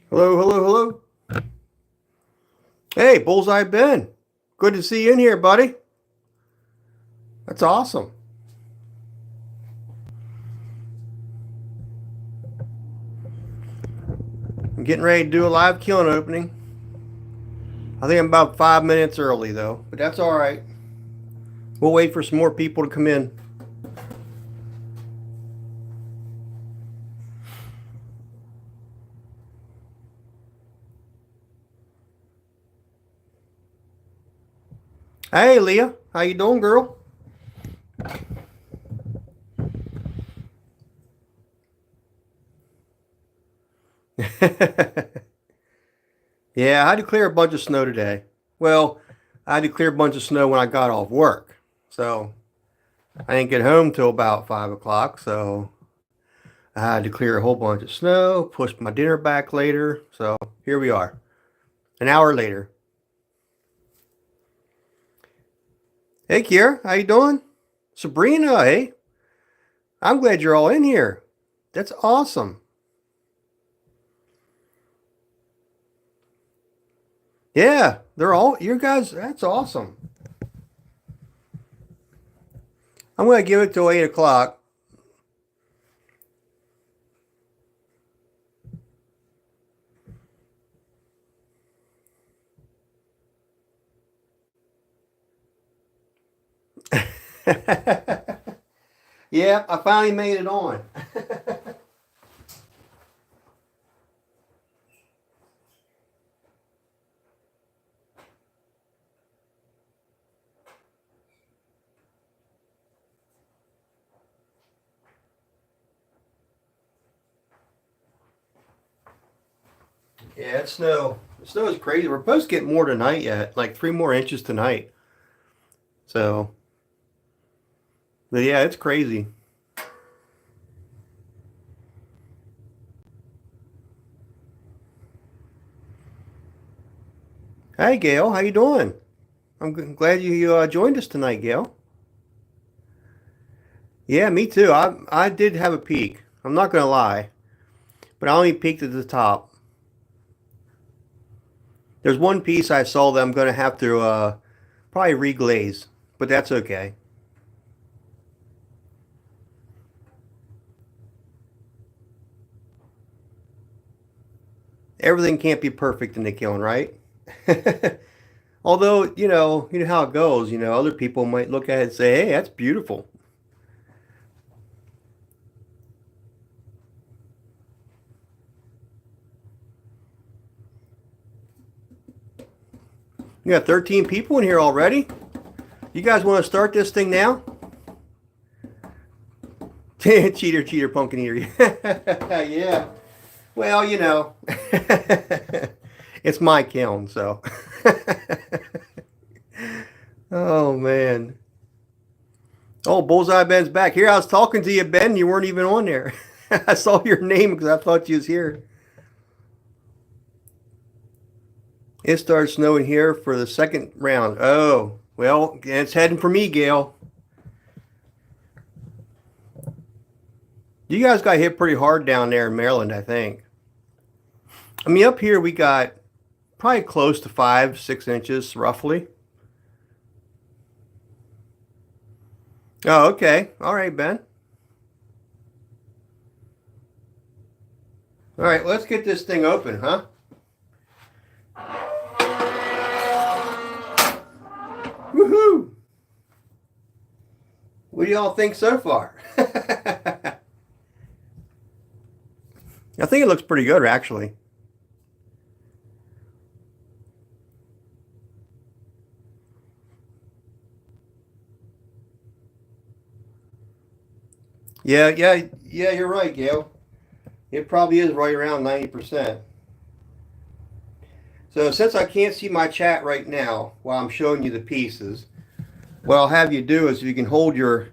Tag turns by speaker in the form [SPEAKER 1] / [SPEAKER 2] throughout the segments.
[SPEAKER 1] Hello, hello, hello. Hey, Bullseye Ben. Good to see you in here, buddy. That's awesome. I'm getting ready to do a live kiln opening. I think I'm about 5 minutes early, though, but that's all right. We'll wait for some more people to come in. Hey, Leah. How you doing, girl? Yeah, I had to clear a bunch of snow today. Well, I had to clear a bunch of snow when I got off work. So I didn't get home till about 5 o'clock. So I had to clear a whole bunch of snow, push my dinner back later. So here we are, an hour later. Hey, Kiera, how you doing? Sabrina, hey, I'm glad you're all in here. That's awesome. Yeah, they're all you guys. That's awesome. I'm gonna give it till 8 o'clock. Yeah, I finally made it on. Yeah, it's snow. The snow is crazy. We're supposed to get more tonight yet, like 3 more inches tonight. So, but yeah, it's crazy. Hey, Gail, how you doing? I'm glad you joined us tonight, Gail. Yeah, me too. I did have a peek. I'm not gonna lie, but I only peeked at the top. There's one piece I saw that I'm gonna have to probably reglaze, but that's okay. Everything can't be perfect in the kiln, right? Although, you know how it goes. Other people might look at it and say, "Hey, that's beautiful." You got 13 people in here already. You guys want to start this thing now? Cheater, cheater, pumpkin eater. Yeah. Well, it's my kiln, so. Oh man. Oh, Bullseye Ben's back. Here, I was talking to you, Ben. You weren't even on there. I saw your name because I thought you was here. It started snowing here for the second round. Oh, well, it's heading for me, Gail. You guys got hit pretty hard down there in Maryland, I think. I mean, up here we got probably close to 5, 6 inches, roughly. Oh, okay. All right, Ben. All right, let's get this thing open, huh? Woohoo! What do y'all think so far? I think it looks pretty good, actually. Yeah, yeah, yeah, you're right, Gail. It probably is right around 90%. So since I can't see my chat right now while I'm showing you the pieces, what I'll have you do is if you can hold your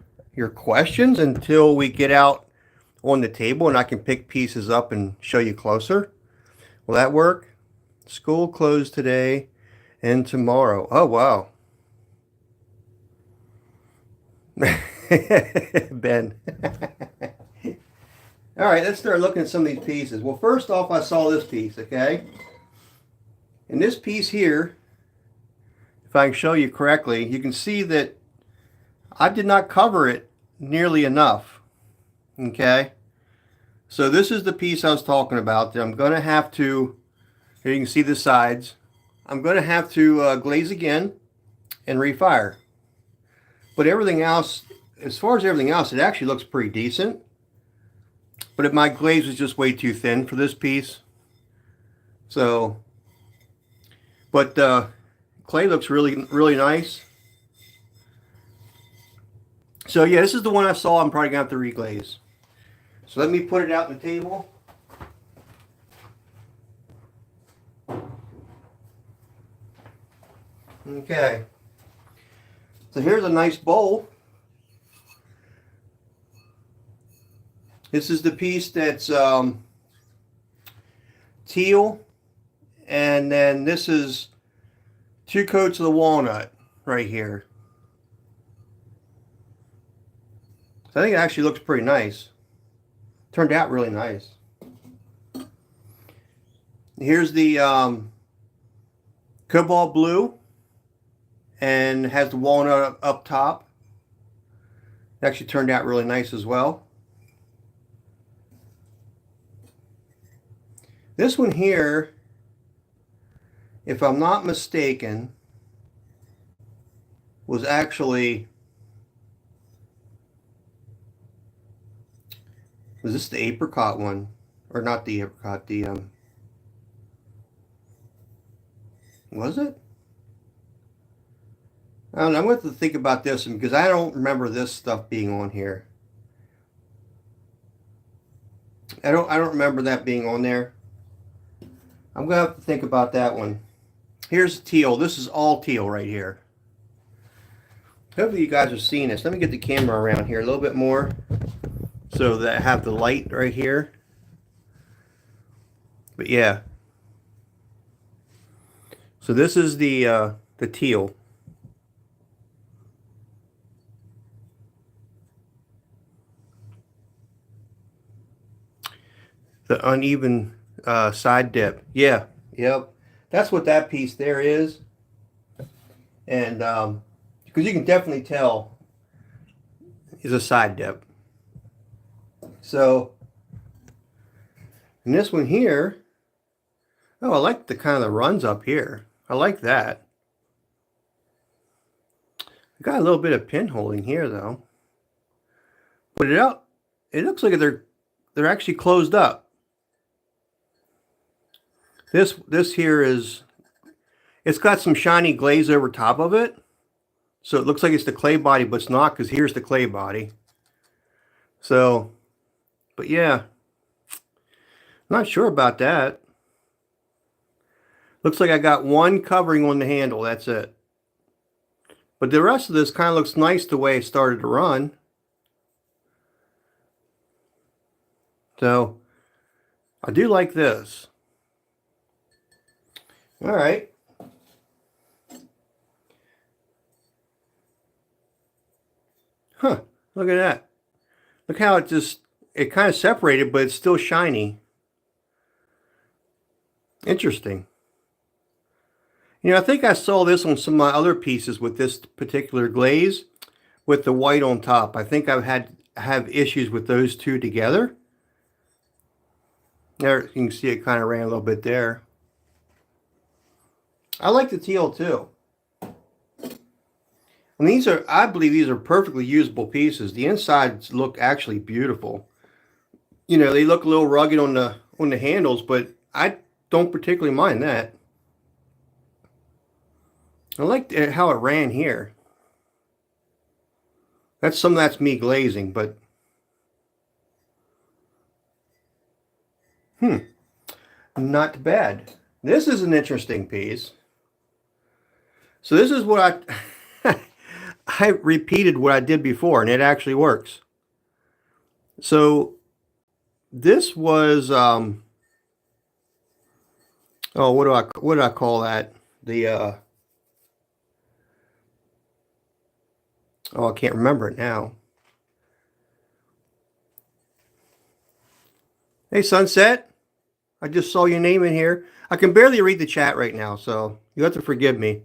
[SPEAKER 1] questions until we get out on the table and I can pick pieces up and show you closer. Will that work? School closed today and tomorrow. Oh wow. Ben. All right, let's start looking at some of these pieces. Well, first off, I saw this piece, okay? And this piece here, if I can show you correctly, you can see that I did not cover it nearly enough, okay? So this is the piece I was talking about that I'm going to have to, here you can see the sides, I'm going to have to glaze again and refire. But everything else, as far as everything else, it actually looks pretty decent. But my glaze was just way too thin for this piece. So, but clay looks really, really nice. So yeah, this is the one I saw. I'm probably going to have to reglaze. So let me put it out on the table. Okay. So here's a nice bowl. This is the piece that's teal, and then this is 2 coats of the walnut right here. So I think it actually looks pretty nice. Turned out really nice. Here's the cobalt blue, and has the walnut up top. It actually turned out really nice as well. This one here, if I'm not mistaken, was actually, was this the apricot one? Or not the apricot, the, was it? I don't know, I'm going to have to think about this one because I don't remember this stuff being on here. I don't remember that being on there. I'm going to have to think about that one. Here's teal. This is all teal right here. Hopefully you guys are seeing this. Let me get the camera around here a little bit more so that I have the light right here. But yeah. So this is the teal. The uneven side dip. Yeah, yep. That's what that piece there is. And because you can definitely tell is a side dip. So, and this one here, oh, I like the kind of the runs up here. I like that. Got a little bit of pinholing here though. Put it out. It looks like they're actually closed up. This here is, it's got some shiny glaze over top of it. So it looks like it's the clay body, but it's not because here's the clay body. So, but yeah, not sure about that. Looks like I got one covering on the handle, that's it. But the rest of this kind of looks nice the way it started to run. So, I do like this. All right. Huh, look at that. Look how it kind of separated, but it's still shiny. Interesting. You know, I think I saw this on some of my other pieces with this particular glaze with the white on top. I think I have issues with those two together. There, you can see it kind of ran a little bit there. I like the teal too. And these are, I believe these are perfectly usable pieces. The insides look actually beautiful. You know, they look a little rugged on the handles, but I don't particularly mind that. I like how it ran here. That's me glazing, but not bad. This is an interesting piece. So this is what I repeated what I did before, and it actually works. So this was oh, what do I call that? The oh, I can't remember it now. Hey, Sunset. I just saw your name in here. I can barely read the chat right now, so you have to forgive me.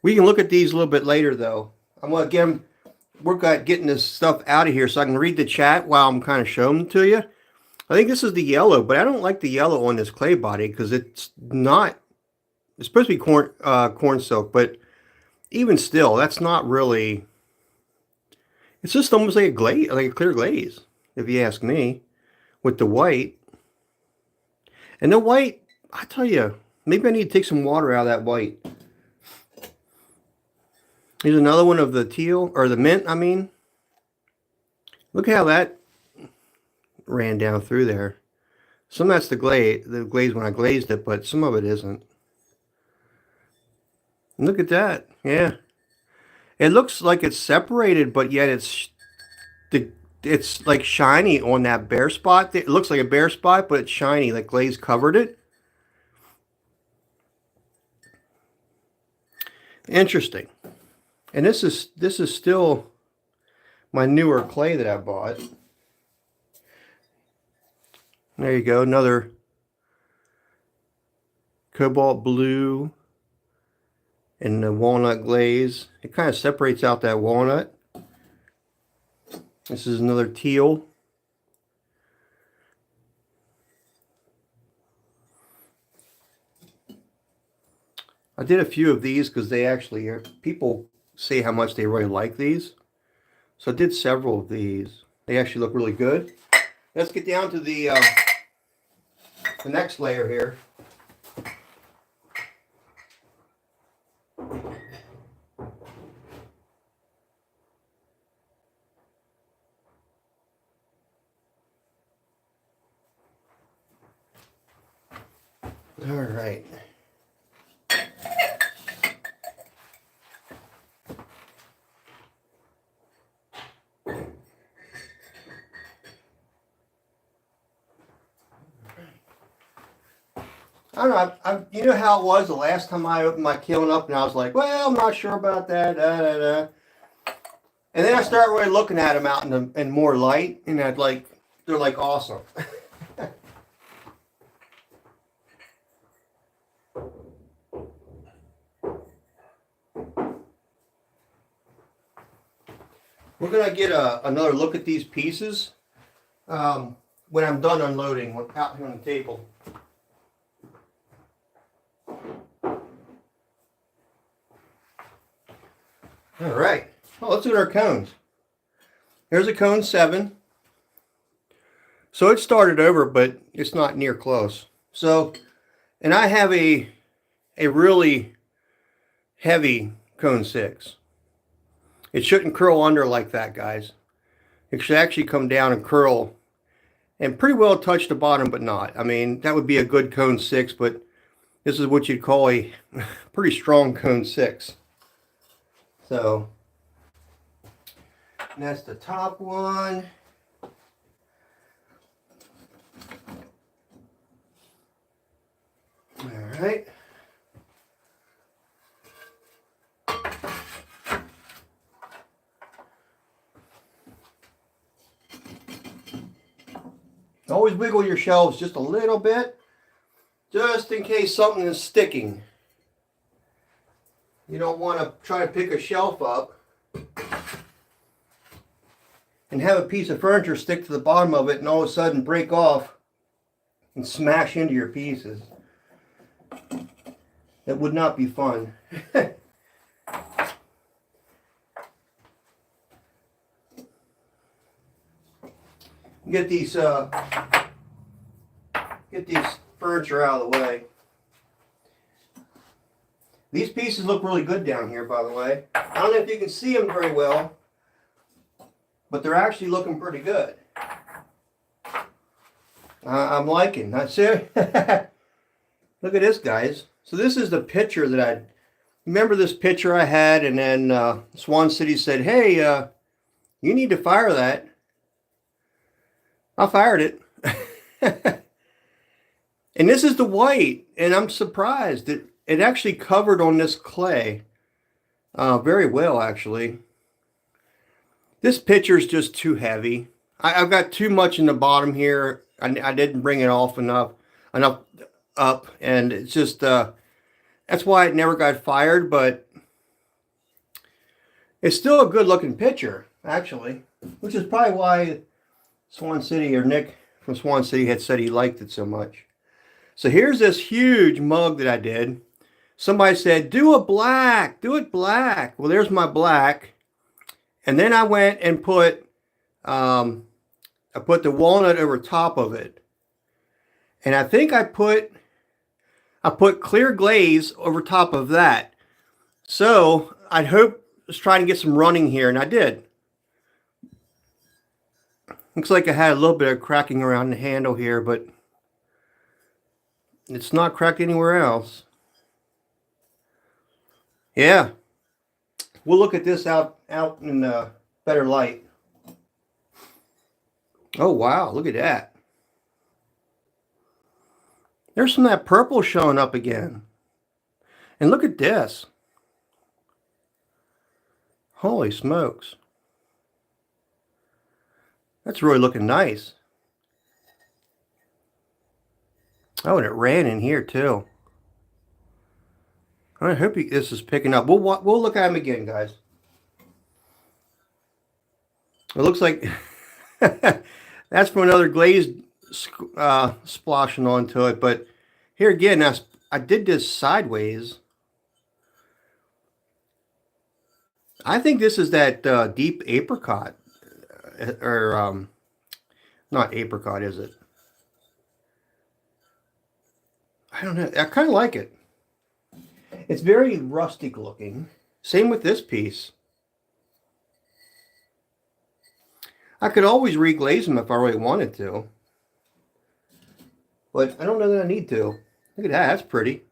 [SPEAKER 1] We can look at these a little bit later, though. I'm going to work at getting this stuff out of here so I can read the chat while I'm kind of showing them to you. I think this is the yellow, but I don't like the yellow on this clay body because it's not. It's supposed to be corn silk, but even still, that's not really. It's just almost like a glaze, like a clear glaze, if you ask me, with the white. And the white, I tell you, maybe I need to take some water out of that white. Here's another one of the teal, or the mint, I mean. Look how that ran down through there. Some of that's the glaze when I glazed it, but some of it isn't. And look at that, yeah. It looks like it's separated, but yet it's like shiny on that bare spot. It looks like a bare spot, but it's shiny, like glaze covered it. Interesting. And this is still my newer clay that I bought. There you go, another cobalt blue and the walnut glaze. It kind of separates out that walnut. This is another teal. I did a few of these because they actually, people say how much they really like these. So I did several of these. They actually look really good. Let's get down to the next layer here. All right. I don't know. You know how it was the last time I opened my kiln up, and I was like, "Well, I'm not sure about that." And then I started really looking at them out in more light, and they're like awesome. We're gonna get another look at these pieces when I'm done unloading out here on the table. All right, well, let's look at our cones. Here's a cone 7. So it started over, but it's not near close. So, and I have a really heavy cone 6. It shouldn't curl under like that, guys. It should actually come down and curl and pretty well touch the bottom, but not. I mean, that would be a good cone 6, but this is what you'd call a pretty strong cone 6. So, and that's the top one. All right. Always wiggle your shelves just a little bit, just in case something is sticking. You don't want to try to pick a shelf up and have a piece of furniture stick to the bottom of it and all of a sudden break off and smash into your pieces. That would not be fun. Get these furniture out of the way. These pieces look really good down here, by the way. I don't know if you can see them very well, but they're actually looking pretty good. I'm liking. That's it. Look at this, guys. So this is the picture that I remember. This picture I had, and then Swan City said, "Hey, you need to fire that." I fired it. And this is the white, and I'm surprised that it actually covered on this clay very well, actually. This picture is just too heavy. I've got too much in the bottom here. I didn't bring it off enough up, and it's just that's why it never got fired. But it's still a good looking picture, actually, which is probably why Swan City, or Nick from Swan City, had said he liked it so much. So here's this huge mug that I did. Somebody said, do it black, do it black. Well, there's my black. And then I went and I put the walnut over top of it. And I think I put clear glaze over top of that. So I was trying to get some running here, and I did. Looks like I had a little bit of cracking around the handle here, but it's not cracked anywhere else. Yeah. We'll look at this out in better light. Oh, wow. Look at that. There's some of that purple showing up again. And look at this. Holy smokes. That's really looking nice. Oh, and it ran in here too. I hope this is picking up. We'll look at them again, guys. It looks like that's from another glaze splashing onto it. But here again, I did this sideways. I think this is that deep apricot, or not apricot, is it? I don't know. I kind of like it. It's very rustic looking. Same with this piece. I could always reglaze them if I really wanted to. But I don't know that I need to. Look at that. That's pretty.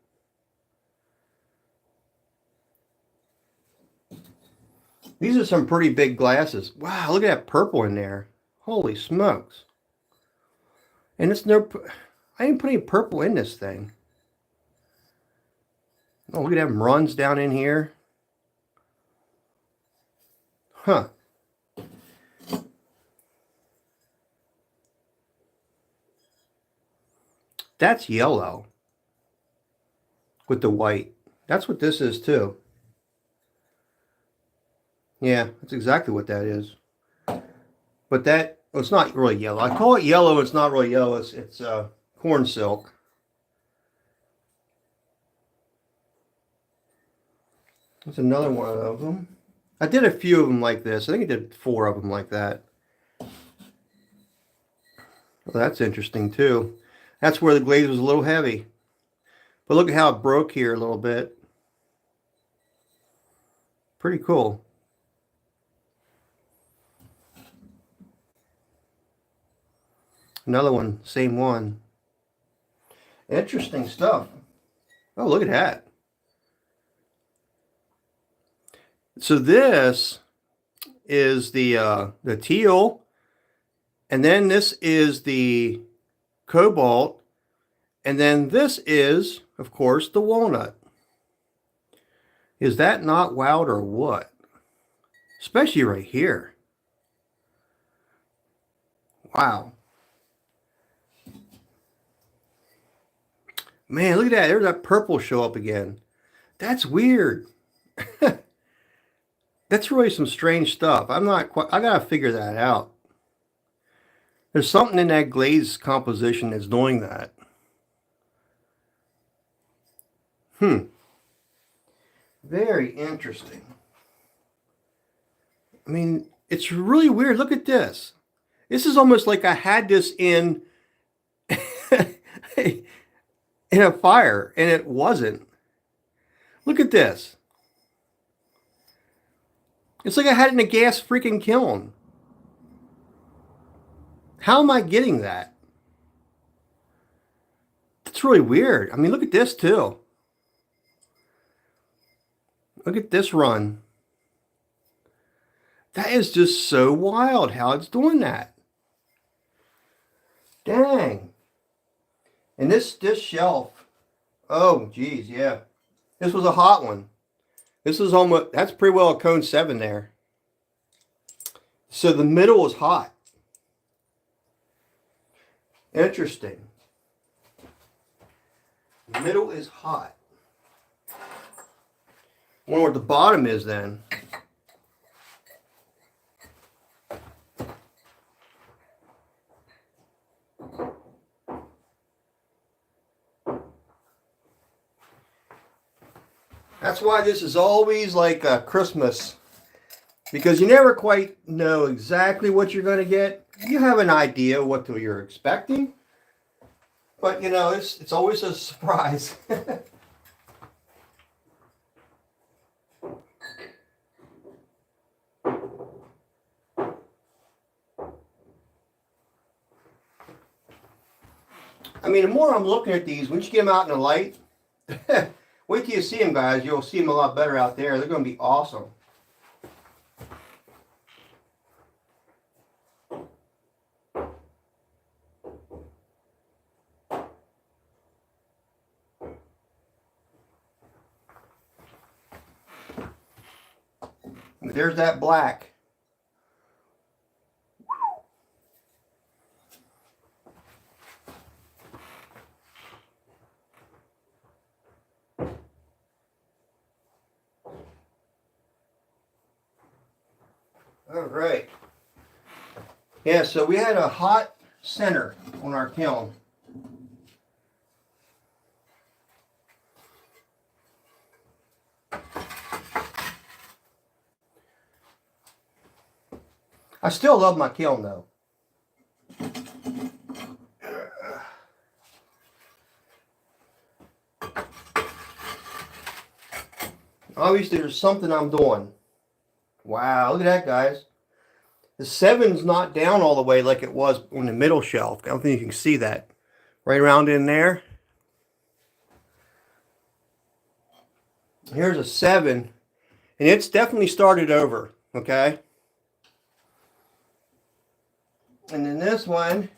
[SPEAKER 1] These are some pretty big glasses. Wow, look at that purple in there. Holy smokes. And it's I didn't put any purple in this thing. Oh, look at them runs down in here. Huh. That's yellow with the white. That's what this is too. Yeah, that's exactly what that is. But well, it's not really yellow. I call it yellow. It's not really yellow. It's corn silk. That's another one of them. I did a few of them like this. I think I did 4 of them like that. Well, that's interesting too. That's where the glaze was a little heavy. But look at how it broke here a little bit. Pretty cool. Another one, same one. Interesting stuff. Oh, look at that. So this is the teal, and then this is the cobalt, and then this is, of course, the walnut. Is that not wild or what? Especially right here. Wow. Man, look at that. There's that purple show up again. That's weird. That's really some strange stuff. I gotta figure that out. There's something in that glaze composition that's doing that. Very interesting. I mean, it's really weird. Look at this. This is almost like I had this in in a fire, and it wasn't. Look at this. It's like I had it in a gas freaking kiln. How am I getting that? That's really weird. I mean, look at this too. Look at this run. That is just so wild how it's doing that. Dang. And this shelf, oh geez, yeah. This was a hot one. This is almost, that's pretty well a cone 7 there. So the middle is hot. Interesting. The middle is hot. I wonder what the bottom is then. That's why this is always like a Christmas, because you never quite know exactly what you're going to get. You have an idea what you're expecting, but you know, it's always a surprise. I mean, the more I'm looking at these, once you get them out in the light, wait till you see them, guys. You'll see them a lot better out there. They're going to be awesome. There's that black. All right. Yeah, so we had a hot center on our kiln. I still love my kiln though. Obviously there's something I'm doing. Wow, look at that, guys. The 7's not down all the way like it was on the middle shelf. I don't think you can see that. Right around in there. Here's a 7. And it's definitely started over, okay? And then this one,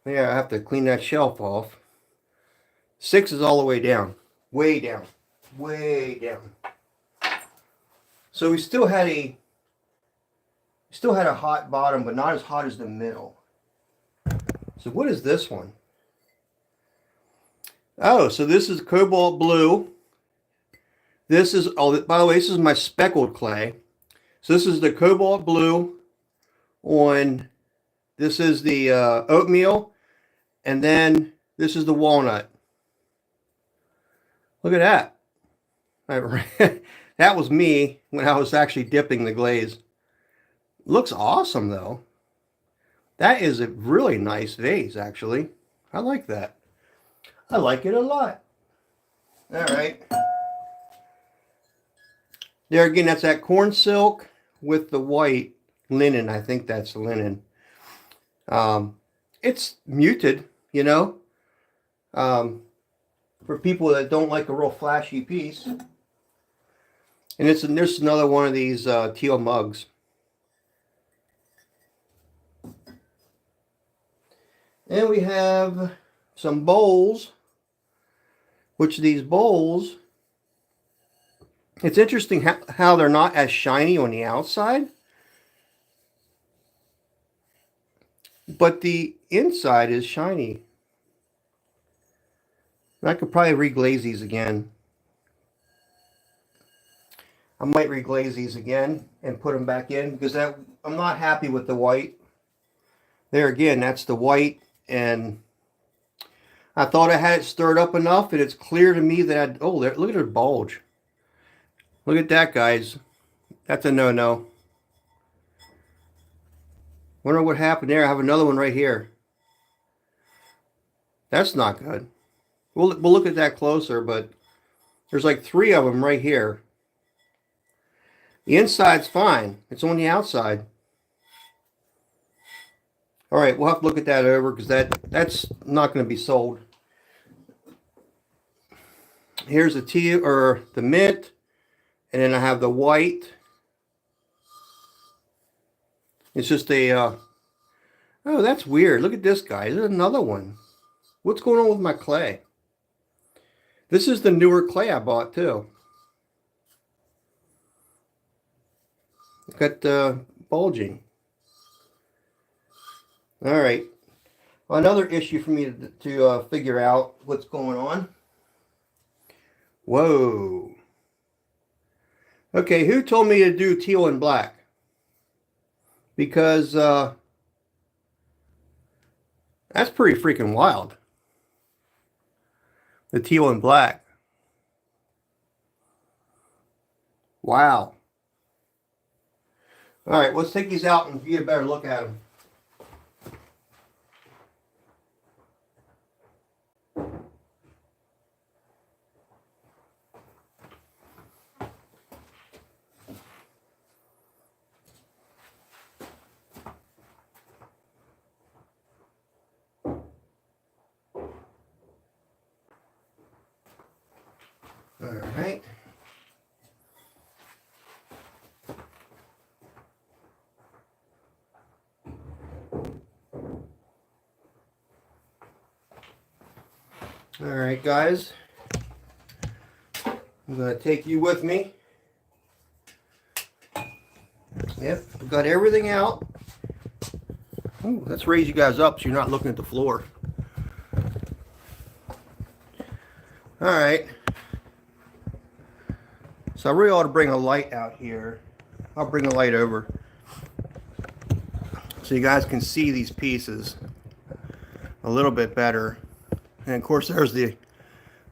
[SPEAKER 1] yeah, I have to clean that shelf off. 6 is all the way down. Way down. Way down. So we still had a hot bottom, but not as hot as the middle. So what is this one? Oh, so this is cobalt blue. This is, oh, by the way, this is my speckled clay. So this is the cobalt blue on, this is the oatmeal, and then this is the walnut. Look at that. That was me when I was actually dipping the glaze. Looks awesome though. That is a really nice vase actually. I like that. I like it a lot. All right. There again, that's that corn silk with the white linen. I think that's linen. It's muted, you know, for people that don't like a real flashy piece. And there's another one of these teal mugs. And we have some bowls, which these bowls, it's interesting how they're not as shiny on the outside, but the inside is shiny. And I could probably reglaze these again. I might reglaze these again and put them back in because I'm not happy with the white. There again, that's the white, and I thought I had it stirred up enough, and it's clear to me that oh, there, look at the bulge. Look at that, guys. That's a no-no. Wonder what happened there. I have another one right here. That's not good. We'll look at that closer, but there's like 3 of them right here. The inside's fine. It's on the outside. All right, we'll have to look at that over because that's not going to be sold. Here's the tea or the mint, and then I have the white. It's just a oh, that's weird. Look at this, guy. There's another one. What's going on with my clay? This is the newer clay I bought too. Got bulging. All right, Another issue for me to figure out what's going on. Whoa. Okay, who told me to do teal and black? Because that's pretty freaking wild. The teal and black. Wow. All right, let's take these out and get a better look at them. All right. All right, guys. I'm going to take you with me. Yep, we got everything out. Ooh, let's raise you guys up so you're not looking at the floor. All right. So I really ought to bring a light out here. I'll bring a light over so you guys can see these pieces a little bit better. And of course, there's the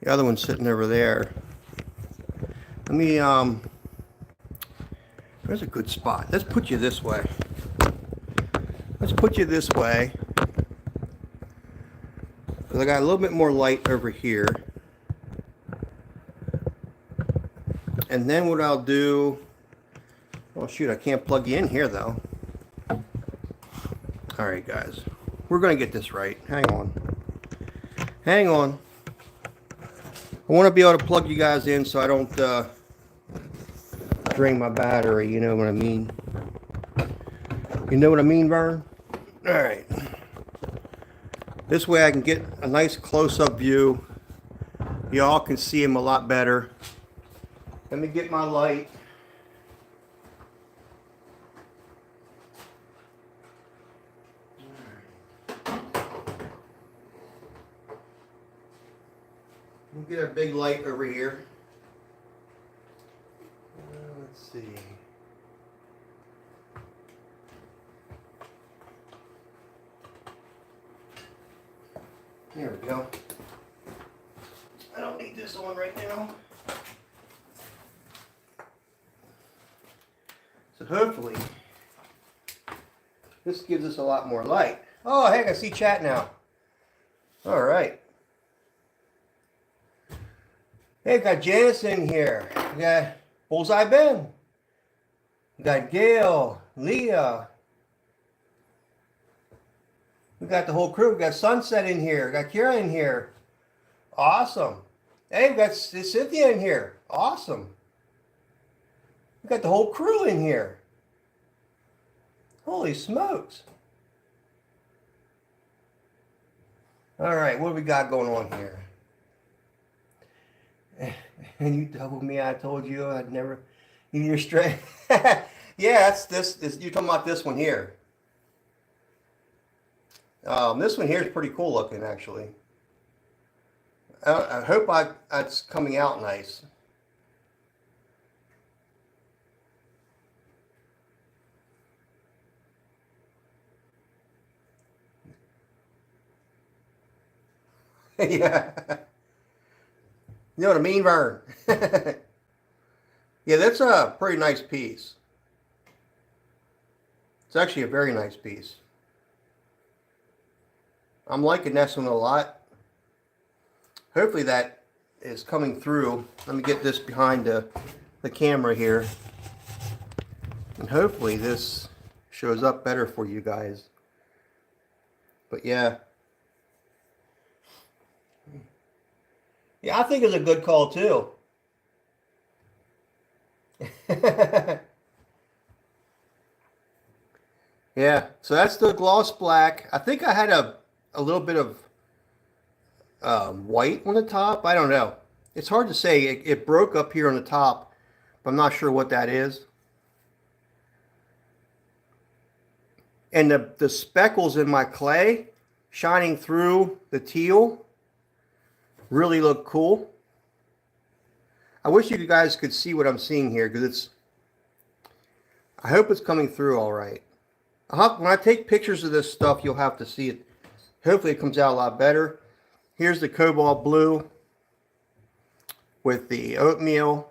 [SPEAKER 1] other one sitting over there. Let me, there's a good spot. Let's put you this way. Let's put you this way. Because I got a little bit more light over here. And then what I'll do, oh shoot, I can't plug you in here though. All right, guys, we're going to get this right. Hang on. Hang on. I want to be able to plug you guys in so I don't drain my battery. You know what I mean? You know what I mean, Vern? All right. This way I can get a nice close-up view. Y'all can see him a lot better. Let me get my light. We'll get a big light over here. Let's see. There we go. I don't need this on right now. So hopefully this gives us a lot more light. Oh, heck, I see chat now. All right. Hey, got Janice in here. We got Bullseye Ben. We got Gail, Leah. We got the whole crew. We got Sunset in here. We got Kira in here. Awesome. Hey, we got Cynthia in here. Awesome. We got the whole crew in here. Holy smokes. All right, what do we got going on here? And you told me, I told you I'd never eat your straight. Yeah, that's this. You're talking about this one here. This one here is pretty cool looking, actually. I hope it's coming out nice. Yeah. You know what I mean, Vern? Yeah, that's a pretty nice piece. It's actually a very nice piece. I'm liking this one a lot. Hopefully that is coming through. Let me get this behind the camera here. And hopefully this shows up better for you guys. But yeah. Yeah, I think it's a good call too. Yeah, so that's the gloss black. I think I had a little bit of white on the top. I don't know. It's hard to say. It broke up here on the top, but I'm not sure what that is. And the speckles in my clay shining through the teal really look cool. I wish you guys could see what I'm seeing here, because I hope it's coming through all right. When I take pictures of this stuff, you'll have to see it. Hopefully it comes out a lot better. Here's the cobalt blue with the oatmeal,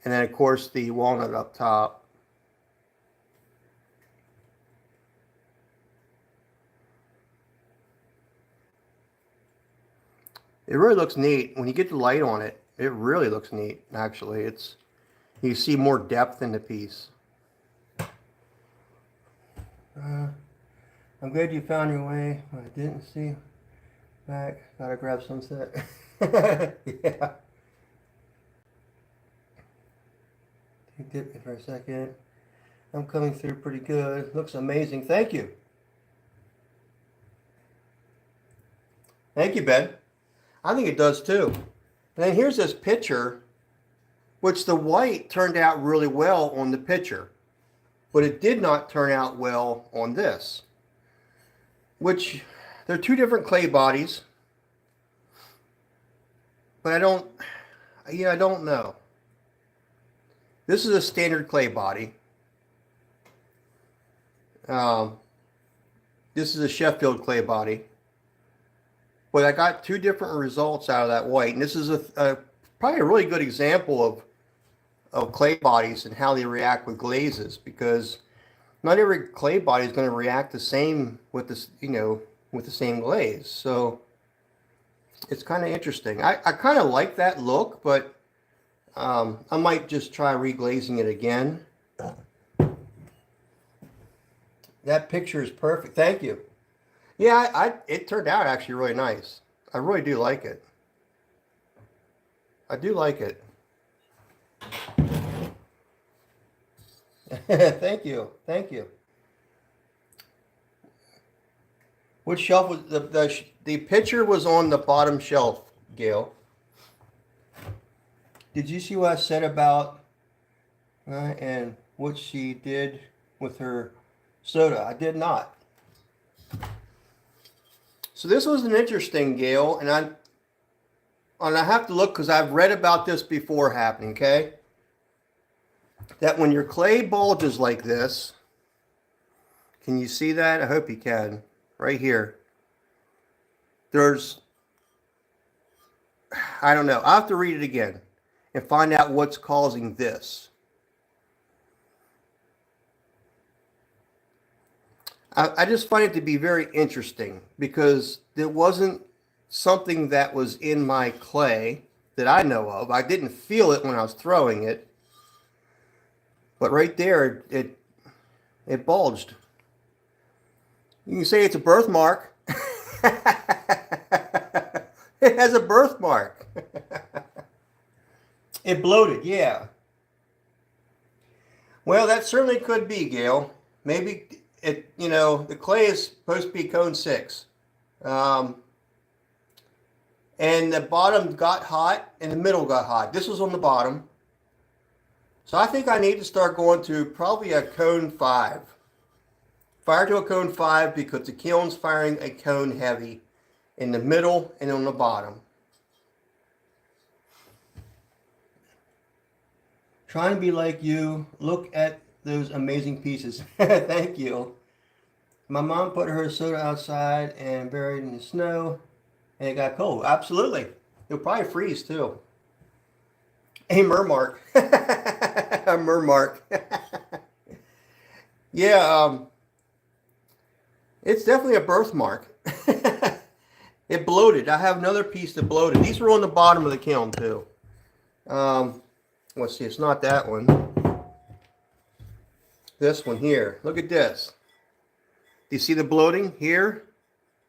[SPEAKER 1] and then of course the walnut up top. It really looks neat. When you get the light on it, it really looks neat, actually. You see more depth in the piece. I'm glad you found your way. I didn't see back. Gotta grab sunset. Yeah. Dip me for a second. I'm coming through pretty good. Looks amazing. Thank you. Thank you, Ben. I think it does too. And then here's this picture, which the white turned out really well on the picture, but it did not turn out well on this, which they're two different clay bodies, but I don't know. This is a standard clay body. This is a Sheffield clay body. But I got two different results out of that white. And this is probably a really good example of clay bodies and how they react with glazes, because not every clay body is going to react the same with this, with the same glaze. So it's kind of interesting. I kind of like that look, but I might just try reglazing it again. That picture is perfect. Thank you. Yeah, it turned out actually really nice. I really do like it. I do like it. Thank you. Thank you. Which shelf was the picture was on the bottom shelf, Gail. Did you see what I said about and what she did with her soda? I did not. So this was an interesting, Gail, and I have to look because I've read about this before happening, okay? That when your clay bulges like this, can you see that? I hope you can. Right here. I don't know. I'll have to read it again and find out what's causing this. I just find it to be very interesting because it wasn't something that was in my clay that I know of. I didn't feel it when I was throwing it. But right there, it bulged. You can say it's a birthmark. It has a birthmark. It bloated, yeah. Well, that certainly could be, Gail. Maybe the clay is supposed to be cone 6. And the bottom got hot and the middle got hot. This was on the bottom. So I think I need to start going to probably a cone 5. Fire to a cone 5 because the kiln's firing a cone heavy in the middle and on the bottom. Trying to be like you. Look at those amazing pieces. Thank you. My mom put her soda outside and buried in the snow, and it got cold. Absolutely. It'll probably freeze too. A mermark. A mermark. Yeah, it's definitely a birthmark. It bloated. I have another piece that bloated. These were on the bottom of the kiln too. Let's see, it's not that one. This one here. Look at this. Do you see the bloating? Here,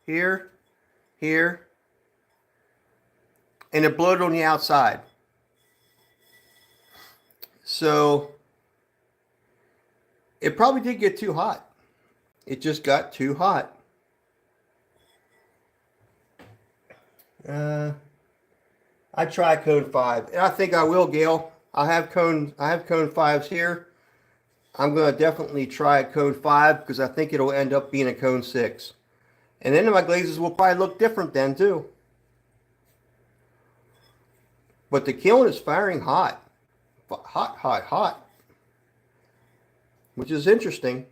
[SPEAKER 1] here, here. And it bloated on the outside. So it probably did get too hot. It just got too hot. I try cone 5, and I think I will, Gail. I have cone 5s here. I'm going to definitely try a cone 5 because I think it'll end up being a cone 6. And then my glazes will probably look different then too. But the kiln is firing hot. Hot, hot, hot. Which is interesting.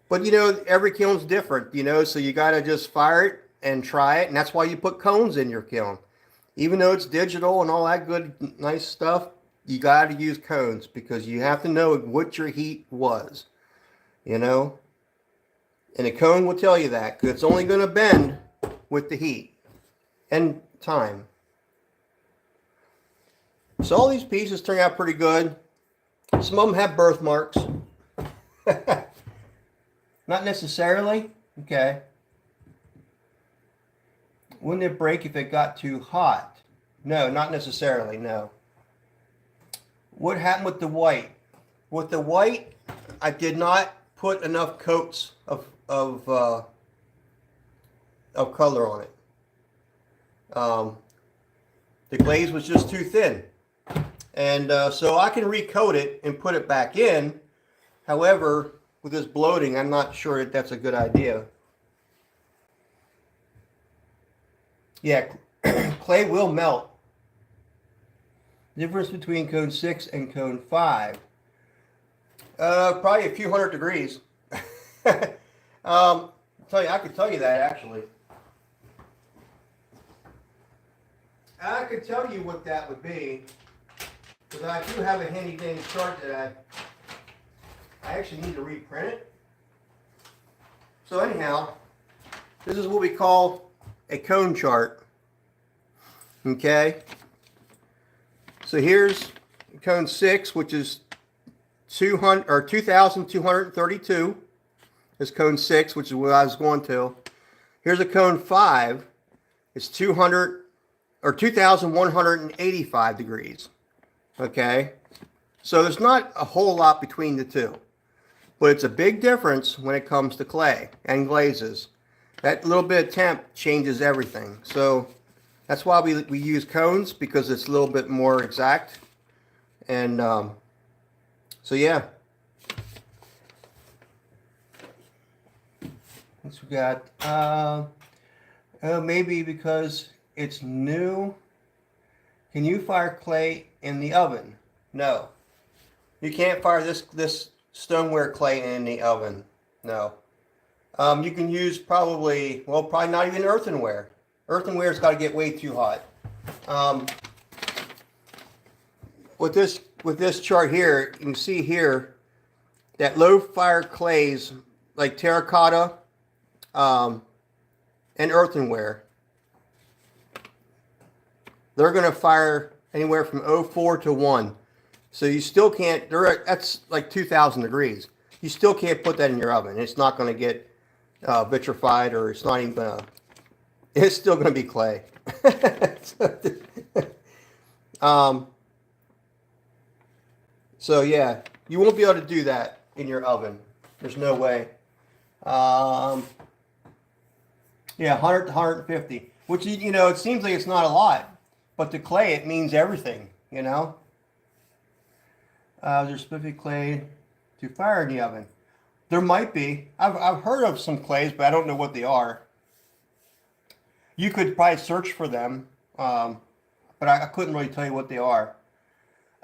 [SPEAKER 1] But you know, every kiln's different, you know, so you got to just fire it and try it. And that's why you put cones in your kiln. Even though it's digital and all that good, nice stuff, you got to use cones because you have to know what your heat was, you know. And a cone will tell you that because it's only going to bend with the heat and time. So all these pieces turn out pretty good. Some of them have birthmarks. Not necessarily. Okay. Wouldn't it break if it got too hot? No, not necessarily, no. What happened with the white? With the white, I did not put enough coats of color on it. The glaze was just too thin. And so I can recoat it and put it back in. However, with this bloating, I'm not sure that that's a good idea. Yeah, clay will melt. Difference between cone 6 and cone 5. Probably a few hundred degrees. I could tell you that actually. I could tell you what that would be. Because I do have a handy dandy chart that I actually need to reprint it. So anyhow, this is what we call a cone chart. Okay. So here's cone 6, which is 2,232 is cone 6, which is what I was going to. Here's a cone 5. It's 2,185 degrees. Okay. So there's not a whole lot between the two. But it's a big difference when it comes to clay and glazes. That little bit of temp changes everything. So that's why we use cones, because it's a little bit more exact. And so yeah. What's we got? Maybe because it's new. Can you fire clay in the oven? No. You can't fire this stoneware clay in the oven. No. You can use probably not even earthenware. Earthenware's got to get way too hot. With this chart here, you can see here that low fire clays like terracotta and earthenware, they're going to fire anywhere from 04 to 1. So you still can't, that's like 2,000 degrees. You still can't put that in your oven. It's not going to get vitrified, or it's not even going to, it's still going to be clay. So yeah, you won't be able to do that in your oven. There's no way. Yeah, 100 to 150, which, you know, it seems like it's not a lot, but to clay, it means everything, you know. There's specific clay to fire in the oven. There might be. I've heard of some clays, but I don't know what they are. You could probably search for them, but I couldn't really tell you what they are.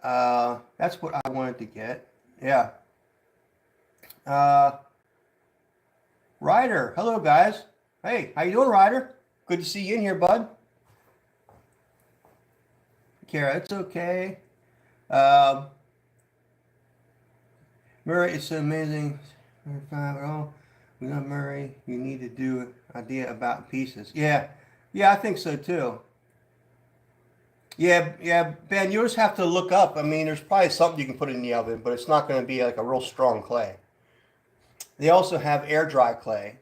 [SPEAKER 1] That's what I wanted to get. Yeah. Ryder, hello guys. Hey, how you doing, Ryder? Good to see you in here, bud. Kara, it's okay. Murray, it's so amazing. Oh, we got Murray. You need to do an idea about pieces. Yeah, I think so too. Yeah, Ben, you just have to look up. I mean, there's probably something you can put in the oven, but it's not going to be like a real strong clay. They also have air dry clay.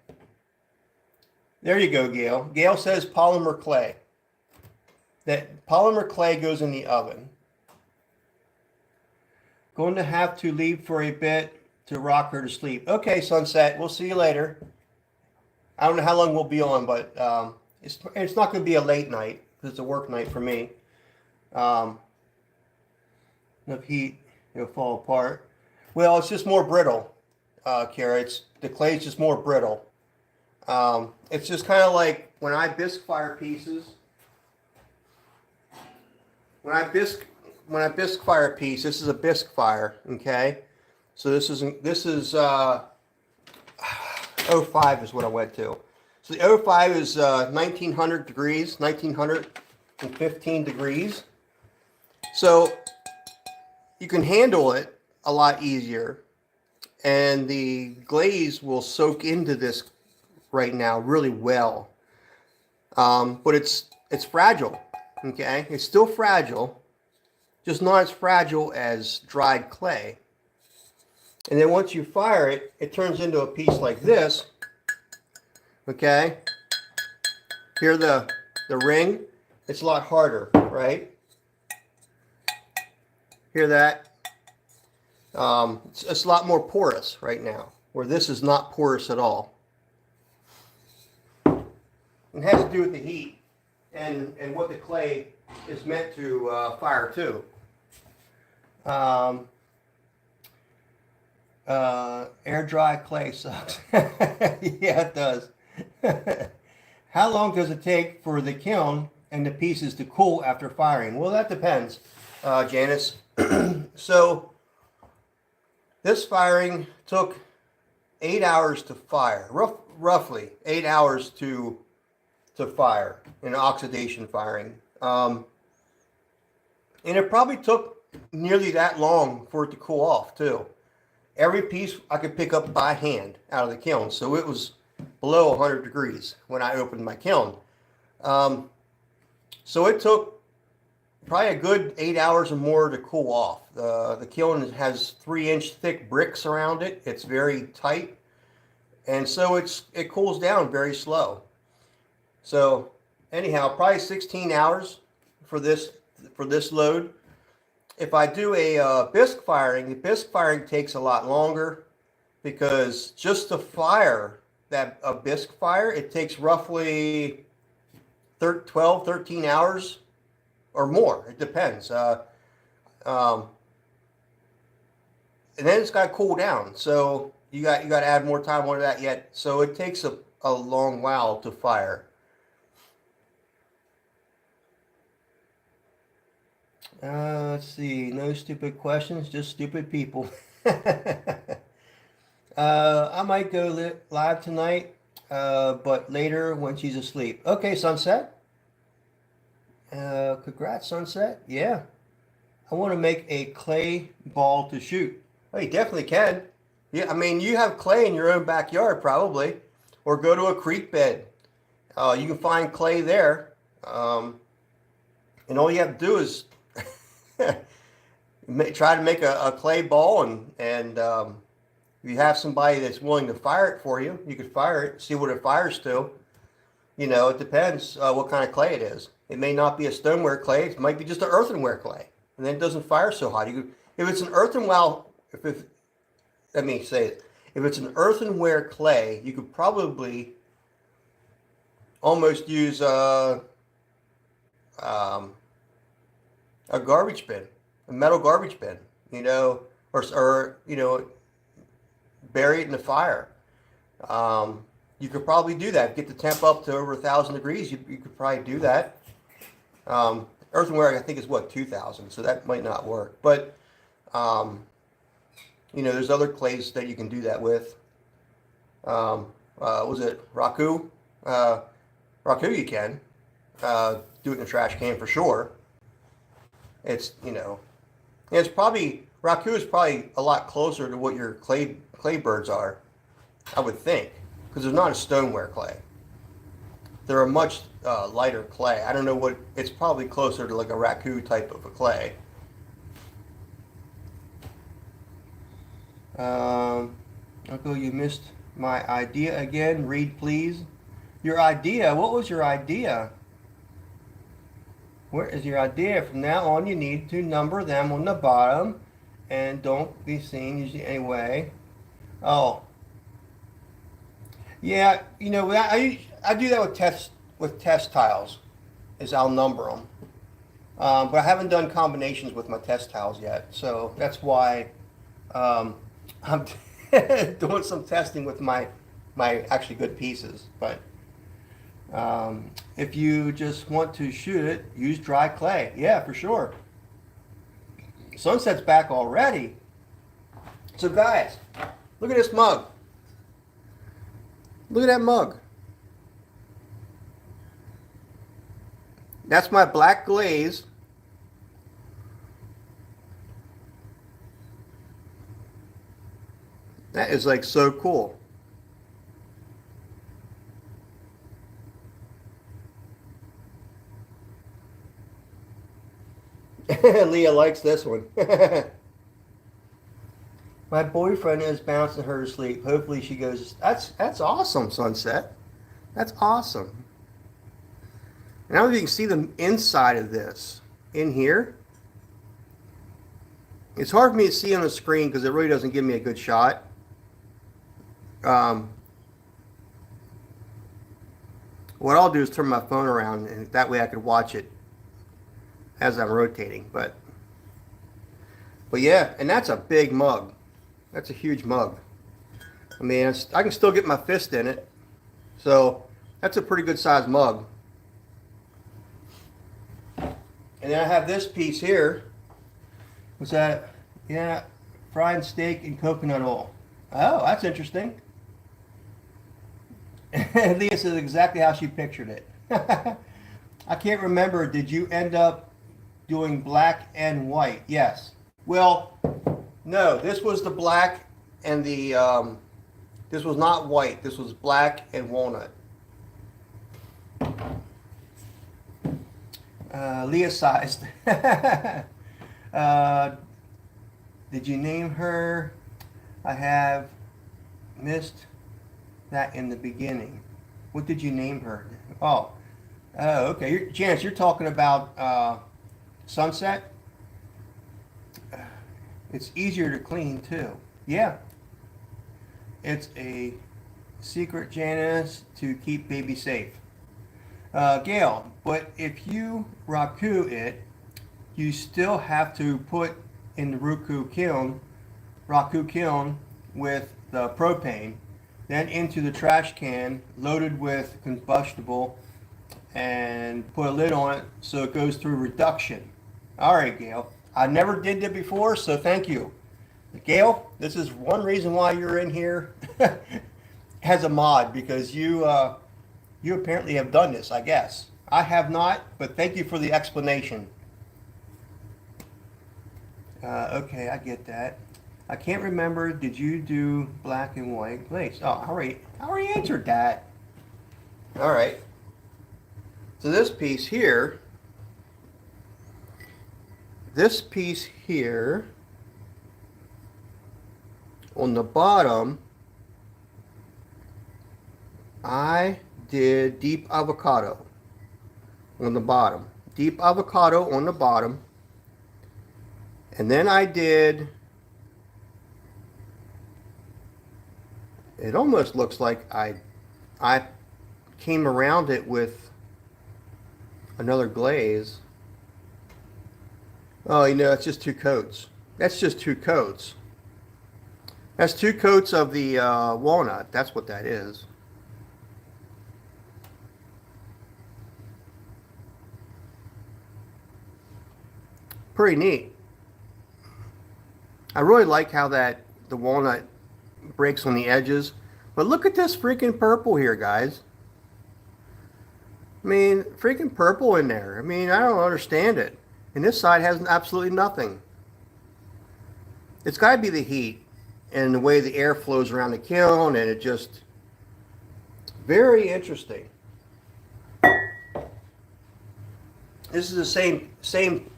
[SPEAKER 1] There you go, Gail. Gail says polymer clay. That polymer clay goes in the oven. Going to have to leave for a bit to rock her to sleep. Okay, Sunset. We'll see you later. I don't know how long we'll be on, but it's not going to be a late night because it's a work night for me. Enough heat, it'll fall apart. Well, it's just more brittle, Kara. the clay is just more brittle. It's just kind of like when I bisque fire pieces. When I bisque fire a piece, this is a bisque fire, okay? So this is 05 is what I went to. So the 05 is 1900 degrees, 1915 degrees. So you can handle it a lot easier, and the glaze will soak into this right now really well. But it's fragile, okay? It's still fragile, just not as fragile as dried clay. And then once you fire it, it turns into a piece like this, okay? Hear the ring? It's a lot harder, right? Hear that? It's a lot more porous right now, where this is not porous at all. It has to do with the heat and what the clay is meant to fire to. Air dry clay sucks. Yeah, it does. How long does it take for the kiln and the pieces to cool after firing? Well, that depends, Janice. So this firing took 8 hours to fire, roughly 8 hours to fire in oxidation firing. And it probably took nearly that long for it to cool off too. Every piece I could pick up by hand out of the kiln, so it was below 100 degrees when I opened my kiln. So it took probably a good 8 hours or more to cool off. The kiln has 3-inch thick bricks around it. It's very tight, and so it cools down very slow. So anyhow, probably 16 hours for this load. If I do a bisque firing, the bisque firing takes a lot longer, because just to fire a bisque fire, it takes roughly 12, 13 hours or more. It depends. And then it's got to cool down. So you got to add more time onto that yet. So it takes a long while to fire. Let's see. No stupid questions, just stupid people. I might go live tonight, but later when she's asleep. Okay, Sunset. Congrats, Sunset. Yeah. I want to make a clay ball to shoot. Oh, you definitely can. Yeah, I mean, you have clay in your own backyard probably, or go to a creek bed. You can find clay there. And all you have to do is try to make a clay ball, and if you have somebody that's willing to fire it for you, you could fire it, see what it fires to. You know, it depends what kind of clay it is. It may not be a stoneware clay. It might be just an earthenware clay, and then it doesn't fire so hot. If it's an earthenware, let me say it. If it's an earthenware clay, you could probably almost use a garbage bin, a metal garbage bin, you know, or you know, bury it in the fire. You could probably do that. Get the temp up to over 1,000 degrees. You could probably do that. Earthenware, I think, is what, 2,000, so that might not work. But you know, there's other clays that you can do that with. Was it raku? Raku, you can do it in a trash can for sure. It's, you know, it's probably, raku is probably a lot closer to what your clay birds are, I would think, because they're not a stoneware clay. They're a much lighter clay. I don't know what, it's probably closer to like a raku type of a clay. Uncle, you missed my idea again. Read, please. Your idea? What was your idea? Where is your idea? From now on, you need to number them on the bottom and don't be seen usually anyway. Oh. Yeah, you know, I do that with test tiles, is I'll number them. But I haven't done combinations with my test tiles yet, so that's why I'm doing some testing with my actually good pieces. But if you just want to shoot it, use dry clay. Yeah, for sure. Sunset's back already. So guys, look at this mug. Look at that mug. That's my black glaze. That is like so cool. Leah likes this one. My boyfriend is bouncing her to sleep. Hopefully she goes, that's awesome, Sunset. That's awesome. And I don't know if you can see the inside of this in here. It's hard for me to see on the screen because it really doesn't give me a good shot. What I'll do is turn my phone around, and that way I could watch it as I'm rotating. But yeah, and that's a big mug. That's a huge mug. I mean, I can still get my fist in it. So that's a pretty good sized mug. And then I have this piece here. What's that? Yeah, fried steak and coconut oil. Oh, that's interesting. Leah says exactly how she pictured it. I can't remember. Did you end up doing black and white? Yes. Well, no. This was the black and the. This was not white. This was black and walnut. Leah sized. Did you name her? I have missed that in the beginning. What did you name her? Oh, okay. Janice, you're talking about Sunset? It's easier to clean too. Yeah. It's a secret, Janice, to keep baby safe. Gail, but if you raku it, you still have to put in the raku kiln with the propane, then into the trash can loaded with combustible, and put a lid on it so it goes through reduction. All right, Gail. I never did that before, so thank you. Gail, this is one reason why you're in here as a mod, because you apparently have done this, I guess. I have not, but thank you for the explanation. Okay, I get that. I can't remember. Did you do black and white glaze? Oh, I already answered that. All right. So this piece here, on the bottom, I did deep avocado on the bottom. Deep avocado on the bottom. And then I did, it almost looks like I came around it with another glaze. Oh, you know, it's just two coats. That's just two coats. That's two coats of the walnut. That's what that is. Pretty neat. I really like how the walnut breaks on the edges. But look at this freaking purple here, guys. I mean, freaking purple in there. I mean, I don't understand it. And this side has absolutely nothing. It's got to be the heat and the way the air flows around the kiln, and it just, very interesting. This is the same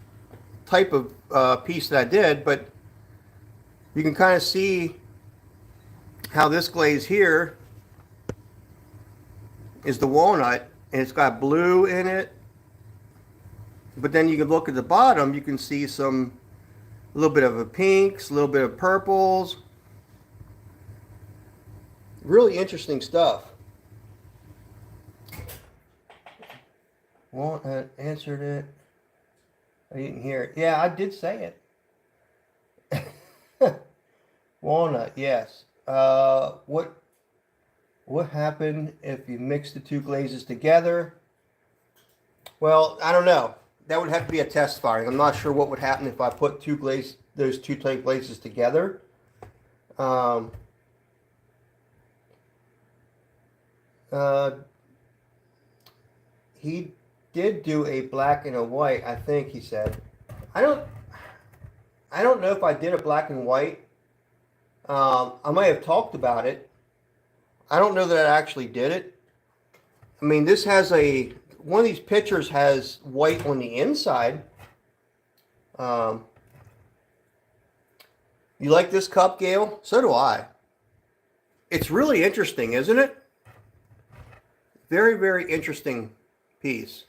[SPEAKER 1] type of piece that I did, but you can kind of see how this glaze here is the walnut, and it's got blue in it. But then you can look at the bottom, you can see a little bit of a pinks, a little bit of purples. Really interesting stuff. Walnut answered it. I didn't hear it. Yeah, I did say it. Walnut, yes. What happened if you mix the two glazes together? Well, I don't know. That would have to be a test firing. I'm not sure what would happen if I put those two type glazes together. Um, he did do a black and a white, I think he said. I don't I don't know if I did a black and white. I might have talked about it. I don't know that I actually did it. I mean, this has one of these pictures has white on the inside. Um, you like this cup, Gail? So do I. It's really interesting, isn't it? Very, very interesting piece.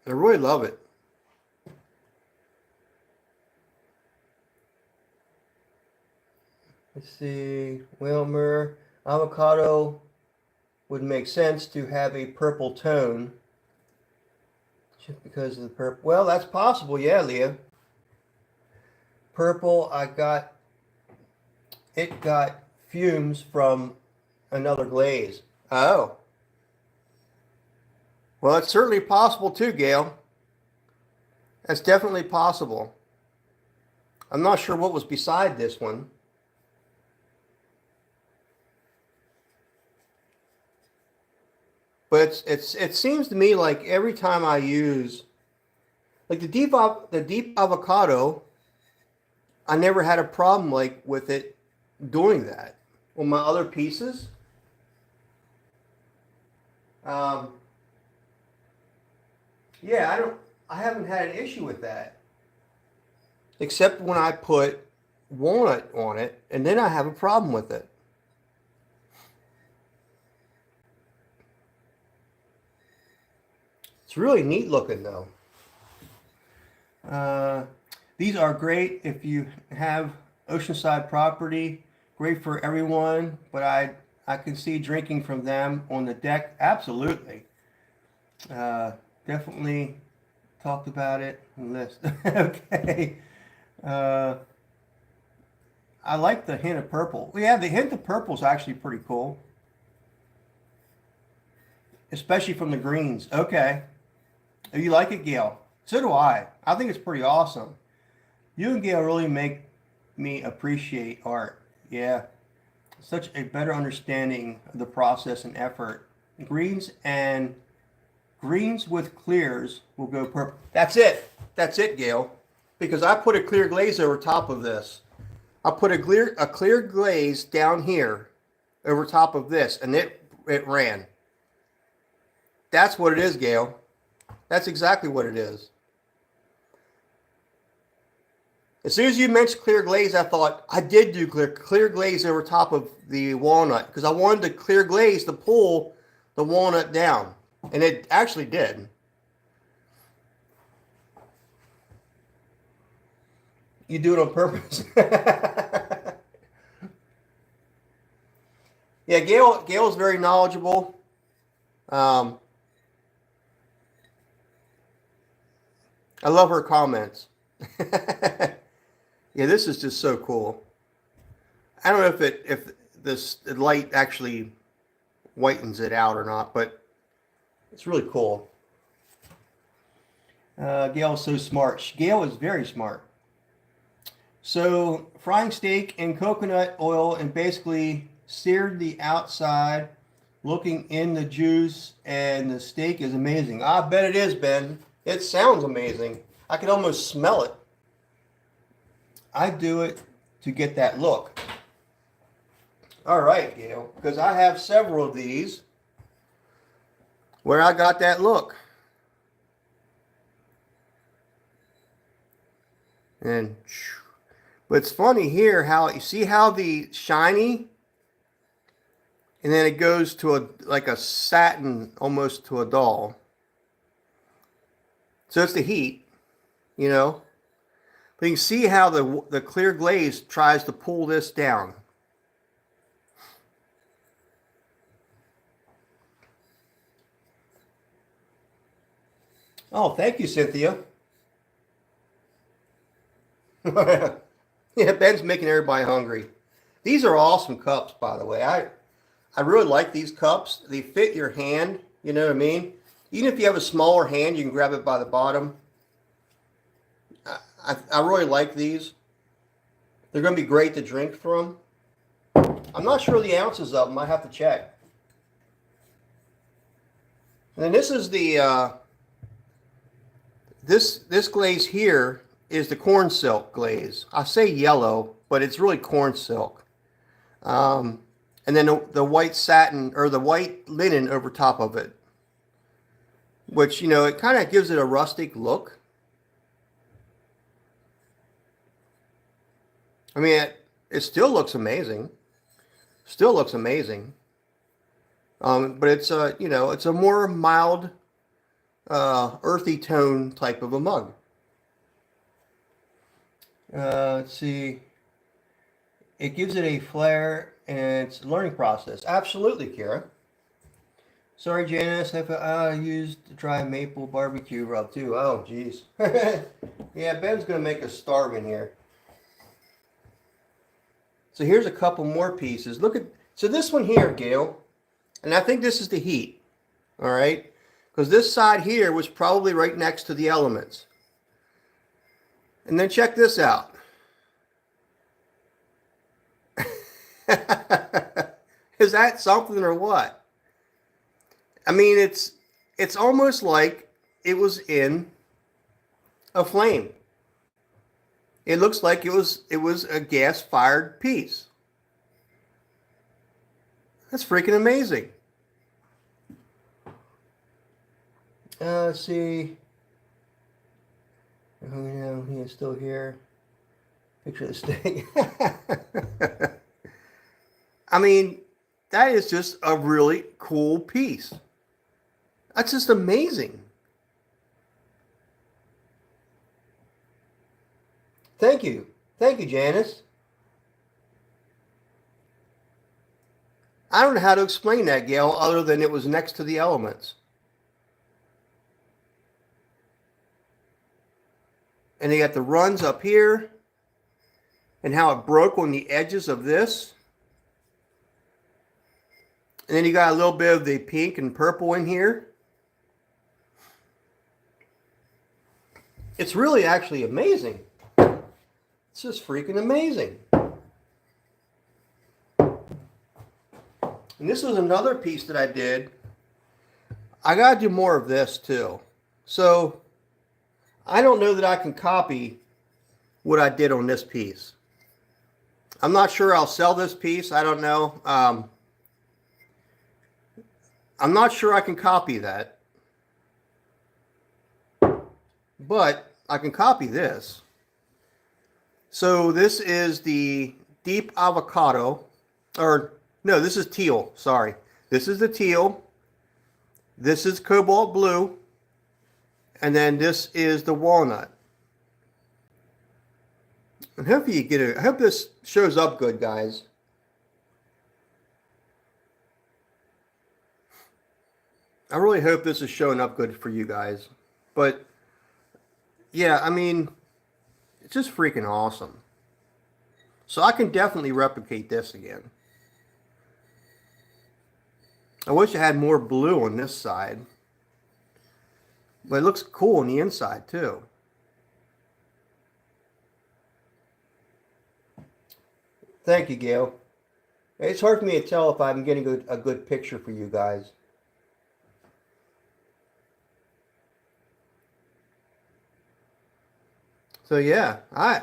[SPEAKER 1] I really love it. Let's see, Wilmer, avocado would make sense to have a purple tone. Just because of the purple. Well, that's possible, yeah, Leah. Purple, it got fumes from another glaze. Oh. Well, it's certainly possible too, Gail. That's definitely possible. I'm not sure what was beside this one. But it seems to me like every time I use, like the deep avocado, I never had a problem like with it doing that. On my other pieces, yeah, I haven't had an issue with that, except when I put walnut on it, and then I have a problem with it. It's really neat looking though. These are great if you have oceanside property. Great for everyone, but I can see drinking from them on the deck. Absolutely. Definitely talked about it. List. Okay. I like the hint of purple. Yeah, the hint of purple is actually pretty cool, especially from the greens. Okay. You like it, Gail? So do I. I think it's pretty awesome. You and Gail really make me appreciate art. Yeah. Such a better understanding of the process and effort. Greens with clears will go purple. That's it. That's it, Gail. Because I put a clear glaze over top of this. I put a clear glaze down here over top of this, and it ran. That's what it is, Gail. That's exactly what it is. As soon as you mentioned clear glaze, I thought I did do clear glaze over top of the walnut because I wanted the clear glaze to pull the walnut down, and it actually did. You do it on purpose. Yeah, Gail is very knowledgeable. I love her comments. Yeah, this is just so cool. I don't know if the light actually whitens it out or not, but it's really cool. Gail is so smart. Gail is very smart. So frying steak in coconut oil and basically seared the outside, looking in the juice, and the steak is amazing. I bet it is, Ben. It sounds amazing. I can almost smell it. I do it to get that look. All right, Gail, because I have several of these where I got that look. And but it's funny here how you see how the shiny, and then it goes to like a satin almost to a dull. So it's the heat, you know. But you can see how the clear glaze tries to pull this down. Oh, thank you, Cynthia. Yeah, Ben's making everybody hungry. These are awesome cups, by the way. I really like these cups. They fit your hand, you know what I mean? Even if you have a smaller hand, you can grab it by the bottom. I really like these. They're going to be great to drink from. I'm not sure the ounces of them. I have to check. And then this is the this glaze here is the corn silk glaze. I say yellow, but it's really corn silk. And then the white satin or the white linen over top of it, which, you know, it kind of gives it a rustic look. I mean, it still looks amazing. Still looks amazing. But it's a, you know, it's a more mild, earthy tone type of a mug. Let's see. It gives it a flair, and it's a learning process. Absolutely, Kira. Sorry, Janice, I used dry maple barbecue rub too. Oh, geez. Yeah, Ben's going to make us starve in here. So here's a couple more pieces. Look at, so this one here, Gail, and I think this is the heat, all right? Because this side here was probably right next to the elements. And then check this out. Is that something or what? I mean, it's almost like it was in a flame. It looks like it was a gas-fired piece. That's freaking amazing. Let's see. Oh, no, he is still here. Picture this thing. I mean, that is just a really cool piece. That's just amazing. Thank you. Thank you, Janice. I don't know how to explain that, Gail, other than it was next to the elements. And they got the runs up here and how it broke on the edges of this. And then you got a little bit of the pink and purple in here. It's really actually amazing. It's just freaking amazing. And this was another piece that I did. I got to do more of this too. So I don't know that I can copy what I did on this piece. I'm not sure I'll sell this piece. I don't know. I'm not sure I can copy that. But I can copy this. So this is the deep avocado, or no, this is teal, sorry. This is the teal. This is cobalt blue. And then this is the walnut. And hopefully you get it. I hope this shows up good, guys. I really hope this is showing up good for you guys. But yeah, I mean, it's just freaking awesome. So I can definitely replicate this again. I wish I had more blue on this side. But it looks cool on the inside too. Thank you, Gail. It's hard for me to tell if I'm getting a good picture for you guys. So yeah, I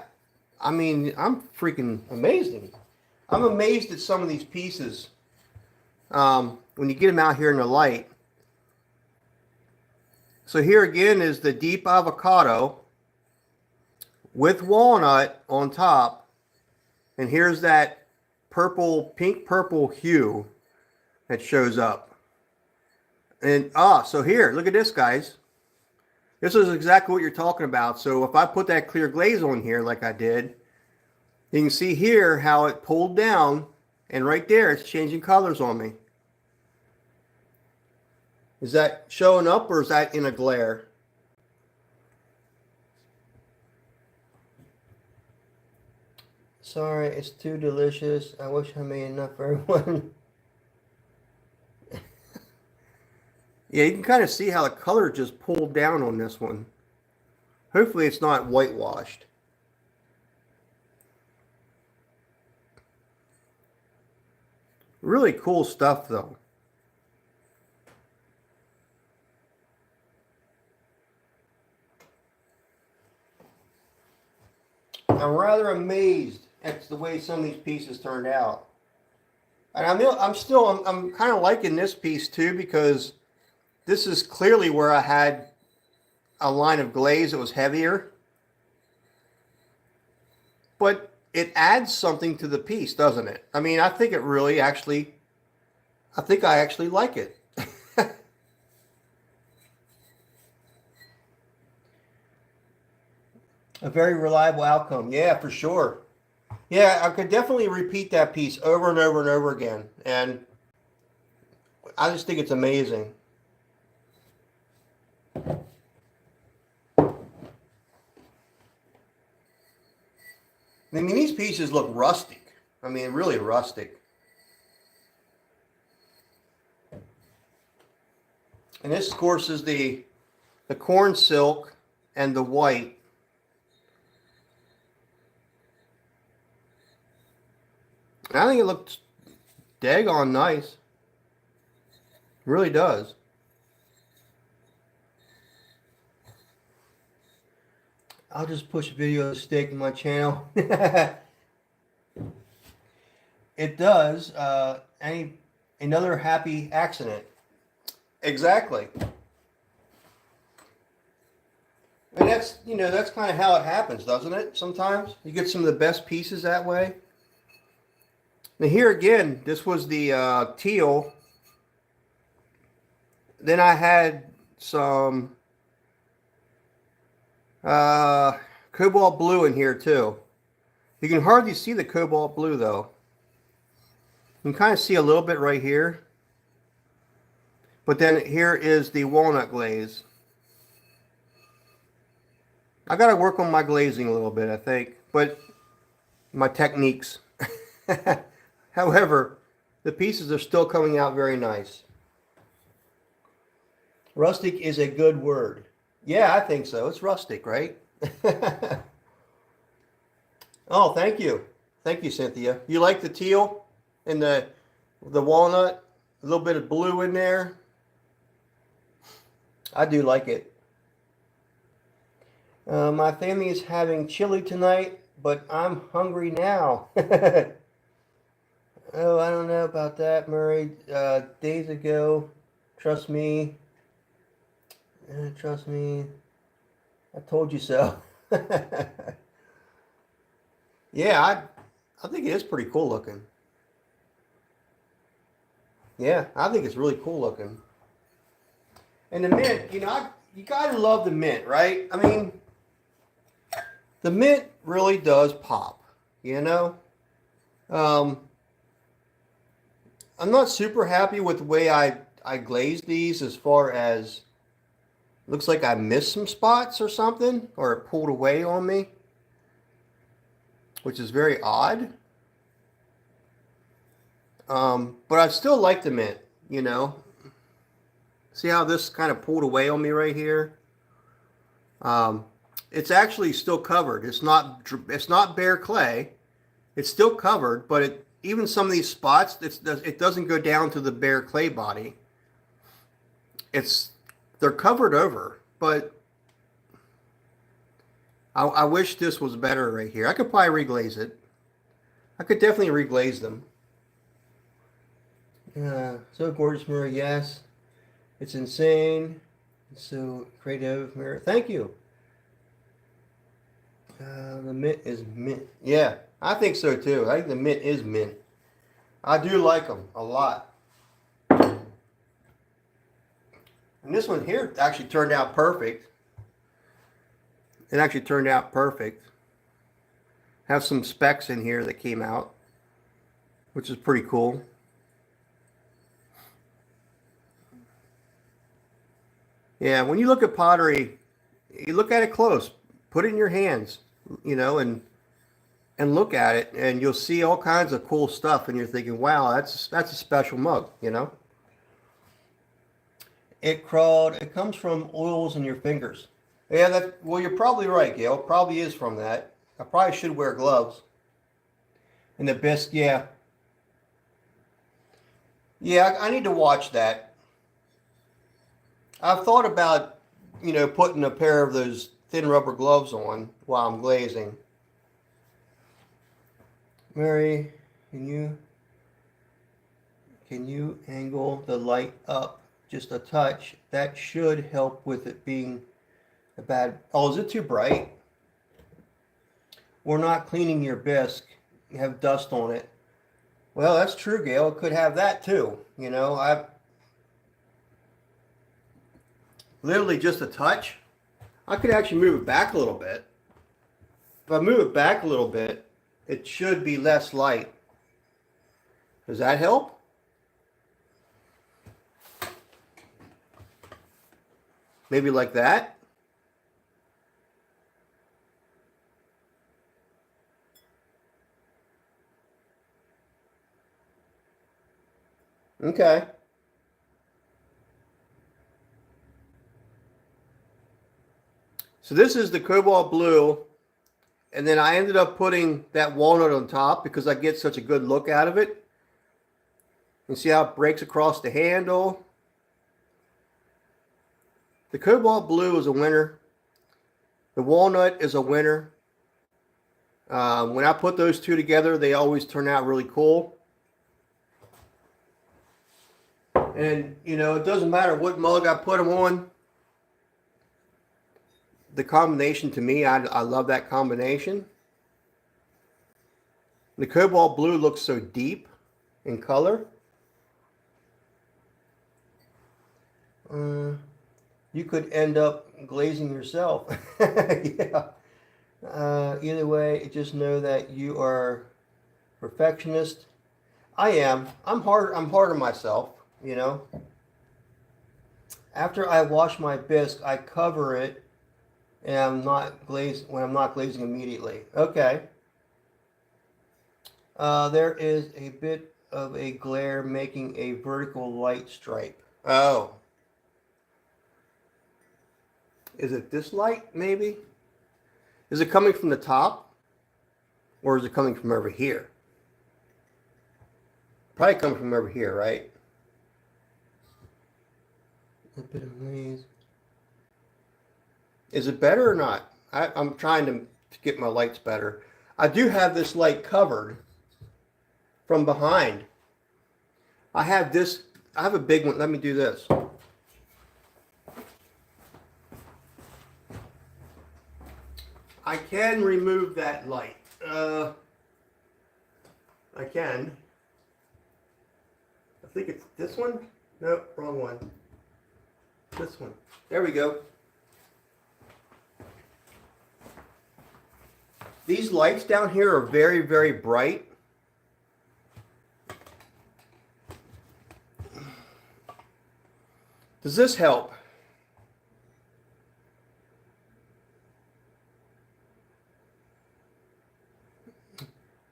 [SPEAKER 1] mean, I'm freaking amazing. I'm amazed at some of these pieces. When you get them out here in the light. So here again is the deep avocado with walnut on top. And here's that purple, pink purple hue that shows up. And so here, look at this, guys. This is exactly what you're talking about. So if I put that clear glaze on here like I did, you can see here how it pulled down, and right there it's changing colors on me. Is that showing up or is that in a glare? Sorry, it's too delicious. I wish I made enough for everyone. Yeah, you can kind of see how the color just pulled down on this one. Hopefully it's not whitewashed. Really cool stuff though. I'm rather amazed at the way some of these pieces turned out. And I'm kind of liking this piece too, because this is clearly where I had a line of glaze that was heavier. But it adds something to the piece, doesn't it? I mean, I think it really actually, I think I actually like it. A very reliable outcome. Yeah, for sure. Yeah, I could definitely repeat that piece over and over and over again. And I just think it's amazing. I mean, these pieces look rustic. I mean, really rustic. And this, of course, is the corn silk and the white. I think it looks daggone nice. Really does. I'll just push a video of the steak in my channel. It does. Another happy accident. Exactly. And that's, that's kind of how it happens, doesn't it? Sometimes you get some of the best pieces that way. Now here again, this was the teal. Then I had some cobalt blue in here too. You can hardly see the cobalt blue though. You can kind of see a little bit right here. But then here is the walnut glaze. I got to work on my glazing a little bit, I think, but my techniques. However, the pieces are still coming out very nice. Rustic is a good word. Yeah, I think so. It's rustic, right? Oh, thank you. Thank you, Cynthia. You like the teal and the walnut? A little bit of blue in there. I do like it. My family is having chili tonight, but I'm hungry now. Oh, I don't know about that, Murray. Days ago, trust me. Trust me. I told you so. Yeah, I think it is pretty cool looking. Yeah, I think it's really cool looking. And the mint, you gotta love the mint, right? I mean, the mint really does pop, I'm not super happy with the way I glazed these, as far as looks like I missed some spots or something, or it pulled away on me, which is very odd. But I still like the mint, See how this kind of pulled away on me right here? It's actually still covered. It's not bare clay. It's still covered, but even some of these spots, it doesn't go down to the bare clay body. They're covered over, but I wish this was better right here. I could probably reglaze it. I could definitely reglaze them. So gorgeous, Murray. Yes, it's insane. It's so creative, Murray. Thank you. The mint is mint. Yeah, I think so too. I think the mint is mint. I do like them a lot. And this one here actually turned out perfect. It actually turned out perfect. Have some specks in here that came out, which is pretty cool. Yeah, when you look at pottery, you look at it close. Put it in your hands, and and look at it, and you'll see all kinds of cool stuff, and you're thinking, wow, that's a special mug, you know. It crawled. It comes from oils in your fingers. Yeah, that. Well, you're probably right, Gail. It probably is from that. I probably should wear gloves. And the bisque, yeah, yeah. I need to watch that. I've thought about, putting a pair of those thin rubber gloves on while I'm glazing. Mary, can you angle the light up just a touch? That should help with it being a bad. Oh, is it too bright? We're not cleaning your bisque. You have dust on it. Well, that's true, Gail. It could have that too. I literally just a touch. I could actually move it back a little bit. If I move it back a little bit, it should be less light. Does that help? Maybe like that? Okay. So this is the cobalt blue, and then I ended up putting that walnut on top because I get such a good look out of it. You see how it breaks across the handle? The cobalt blue is a winner. The walnut is a winner. When I put those two together, they always turn out really cool. And, it doesn't matter what mug I put them on. The combination, to me, I love that combination. The cobalt blue looks so deep in color. You could end up glazing yourself. Yeah. Either way, just know that you are perfectionist. I am. I'm hard on myself, After I wash my bisque, I cover it, and I'm not glazing immediately. Okay. There is a bit of a glare making a vertical light stripe. Oh. Is it this light, maybe? Is it coming from the top? Or is it coming from over here? Probably coming from over here, right? A bit of glaze. Is it better or not? I'm trying to get my lights better. I do have this light covered from behind. I have a big one. Let me do this. I can remove that light. I can. I think it's this one. Nope, wrong one. This one. There we go. These lights down here are very, very bright. Does this help?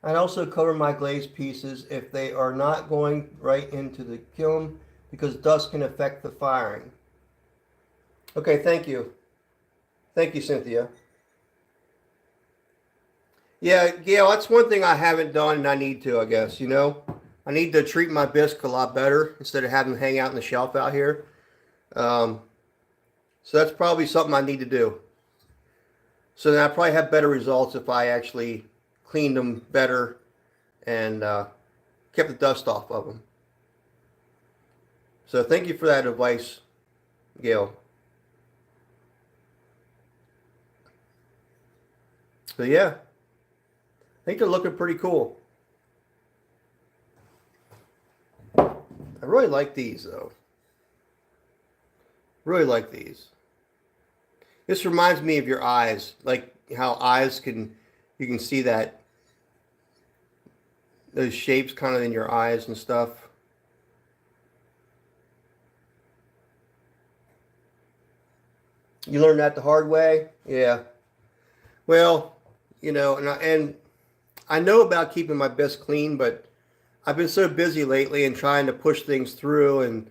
[SPEAKER 1] I'd also cover my glazed pieces if they are not going right into the kiln because dust can affect the firing. Okay, thank you. Thank you, Cynthia. Yeah, Gail, that's one thing I haven't done and I need to, I guess, I need to treat my bisque a lot better instead of having them hang out on the shelf out here. So that's probably something I need to do. So then I probably have better results if I actually cleaned them better and kept the dust off of them. So thank you for that advice, Gail. So yeah, I think they're looking pretty cool. I really like these though. Really like these. This reminds me of your eyes, like how eyes you can see those shapes kind of in your eyes and stuff. You learned that the hard way? Yeah. Well, and I know about keeping my bisque clean, but I've been so busy lately and trying to push things through, and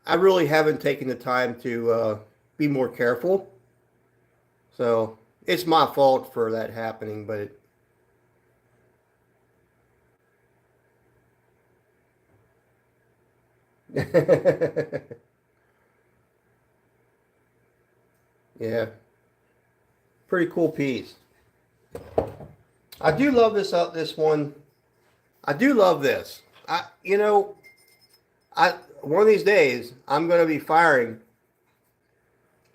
[SPEAKER 1] I really haven't taken the time to be more careful. So it's my fault for that happening, but yeah, pretty cool piece. I do love this one. I do love this. I one of these days I'm going to be firing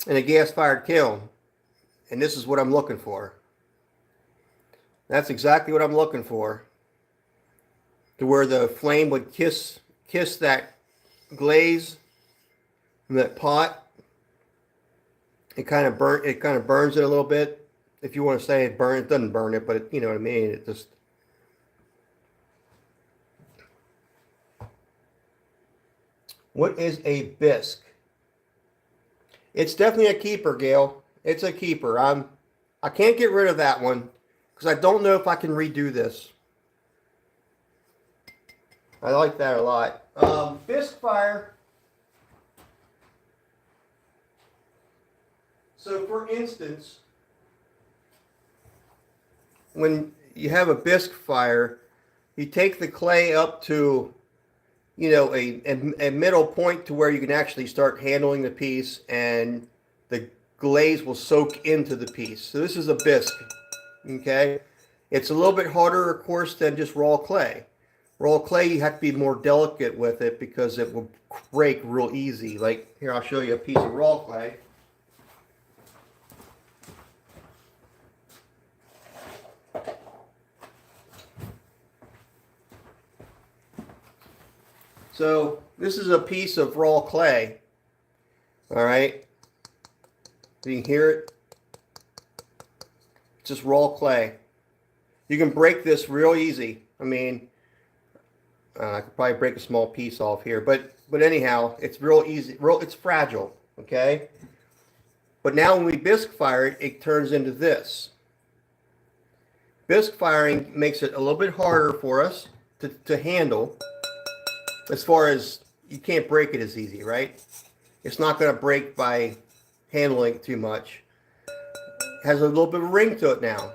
[SPEAKER 1] in a gas-fired kiln, and this is what I'm looking for. That's exactly what I'm looking for. To where the flame would kiss that glaze in that pot. It kind of burns it a little bit. If you want to say it doesn't burn it, but you know what I mean. It just. What is a bisque? It's definitely a keeper, Gail. It's a keeper. I can't get rid of that one because I don't know if I can redo this. I like that a lot. Bisque fire. So for instance, when you have a bisque fire, you take the clay up to, you know, a middle point to where you can actually start handling the piece, and the glaze will soak into the piece. So this is a bisque, okay? It's a little bit harder, of course, than just raw clay. Raw clay, you have to be more delicate with it because it will break real easy. Like here, I'll show you a piece of raw clay. So this is a piece of raw clay. All right. You can hear it. It's just raw clay. You can break this real easy. I mean, I could probably break a small piece off here, but anyhow, it's real easy. It's fragile. Okay. But now when we bisque fire it, it turns into this. Bisque firing makes it a little bit harder for us to handle. As far as you can't break it as easy, right? It's not going to break by handling it too much. It has a little bit of a ring to it now.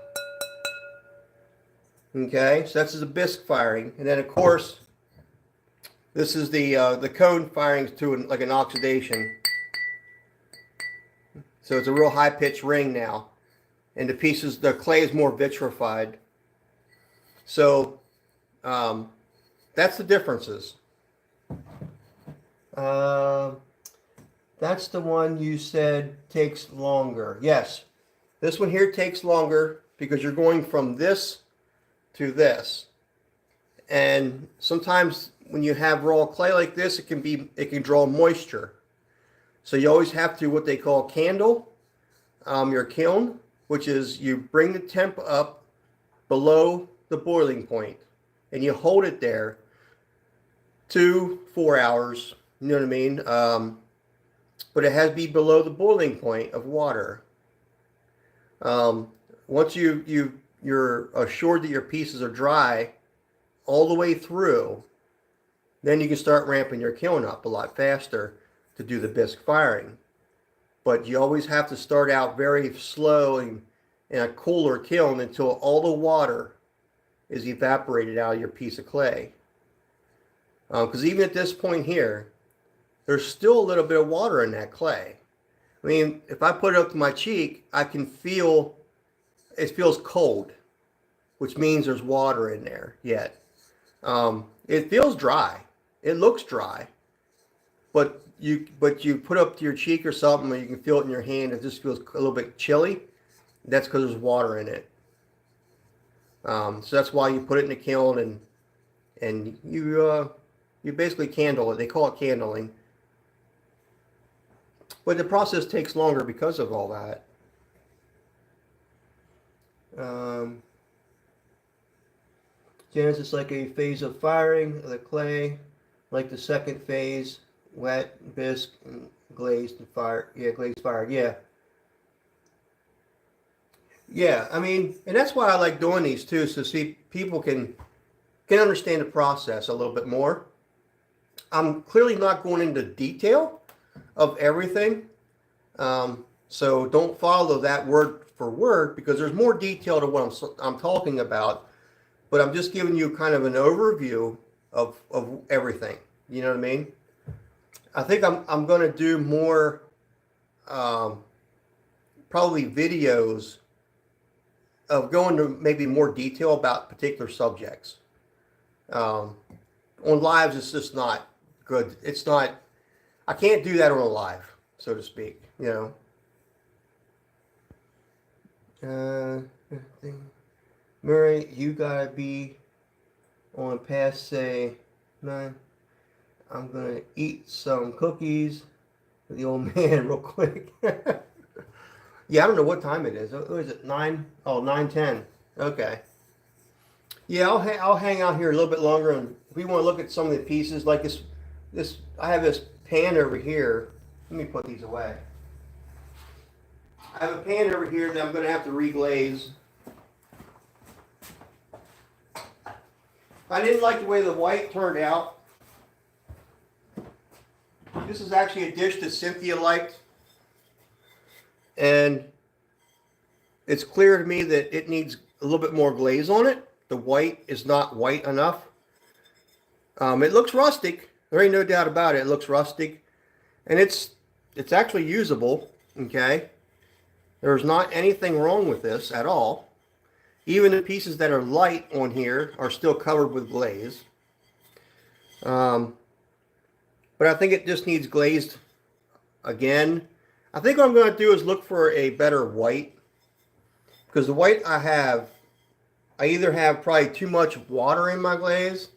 [SPEAKER 1] Okay, so that's the bisque firing, and then of course, this is the cone firing to like an oxidation. So it's a real high pitched ring now, and the clay is more vitrified. So that's the differences. That's the one you said takes longer. Yes, this one here takes longer because you're going from this to this. And sometimes when you have raw clay like this, it can draw moisture. So you always have to what they call candle your kiln, which is you bring the temp up below the boiling point and you hold it there 2-4 hours. You know what I mean? But it has to be below the boiling point of water. Once you're assured that your pieces are dry all the way through, then you can start ramping your kiln up a lot faster to do the bisque firing. But you always have to start out very slow and in a cooler kiln until all the water is evaporated out of your piece of clay. Because even at this point here, there's still a little bit of water in that clay. I mean, if I put it up to my cheek, I can feel it feels cold, which means there's water in there yet. It feels dry. It looks dry, but you put up to your cheek or something, or you can feel it in your hand. It just feels a little bit chilly. That's because there's water in it. So that's why you put it in the kiln and you basically candle it. They call it candling. But the process takes longer because of all that. Janice, it's like a phase of firing of the clay, like the second phase, wet, bisque, and glazed and fire. Yeah, glazed fired. Yeah. Yeah, I mean, and that's why I like doing these too, so see people can understand the process a little bit more. I'm clearly not going into detail of everything, so don't follow that word for word because there's more detail to what I'm talking about. But I'm just giving you kind of an overview of everything. You know what I mean? I think I'm going to do more, um, probably videos of going to maybe more detail about particular subjects. Um, on lives, it's just not good. It's not. I can't do that on a live, so to speak. You know. Murray, you gotta be on past say 9. I'm gonna eat some cookies with the old man real quick. Yeah, I don't know what time it is. What is it? 9? Oh, 9:10. Okay. Yeah, I'll hang out here a little bit longer, and if we want to look at some of the pieces, like this I have this pan over here. Let me put these away. I have a pan over here that I'm going to have to reglaze. I didn't like the way the white turned out. This is actually a dish that Cynthia liked, and it's clear to me that it needs a little bit more glaze on it. The white is not white enough. It looks rustic. There ain't no doubt about it. It looks rustic, and it's actually usable. Okay, there's not anything wrong with this at all. Even the pieces that are light on here are still covered with glaze. But I think it just needs glazed again. I think what I'm going to do is look for a better white, because the white I either have probably too much water in my glaze,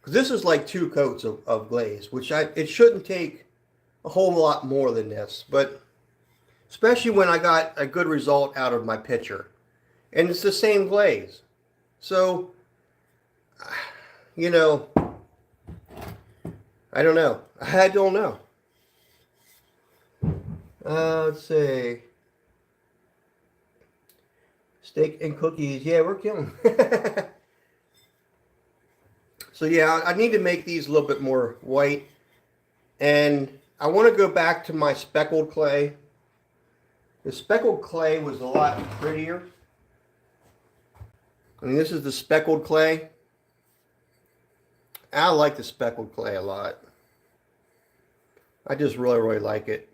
[SPEAKER 1] because this is like 2 coats of glaze, which it shouldn't take a whole lot more than this, but especially when I got a good result out of my pitcher. And it's the same glaze. So, you know, I don't know. I don't know. Let's see. Steak and cookies. Yeah, we're killing. So yeah, I need to make these a little bit more white. And I want to go back to my speckled clay. The speckled clay was a lot prettier. I mean, this is the speckled clay. I like the speckled clay a lot. I just really, really like it.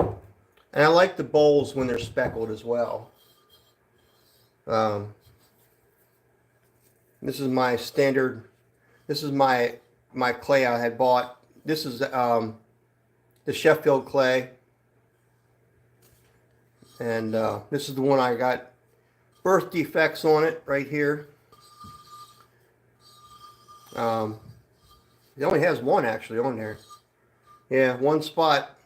[SPEAKER 1] And I like the bowls when they're speckled as well. This is my standard. This is my clay I had bought. This is the Sheffield clay. And this is the one I got birth defects on it right here. It only has one actually on there. Yeah, one spot.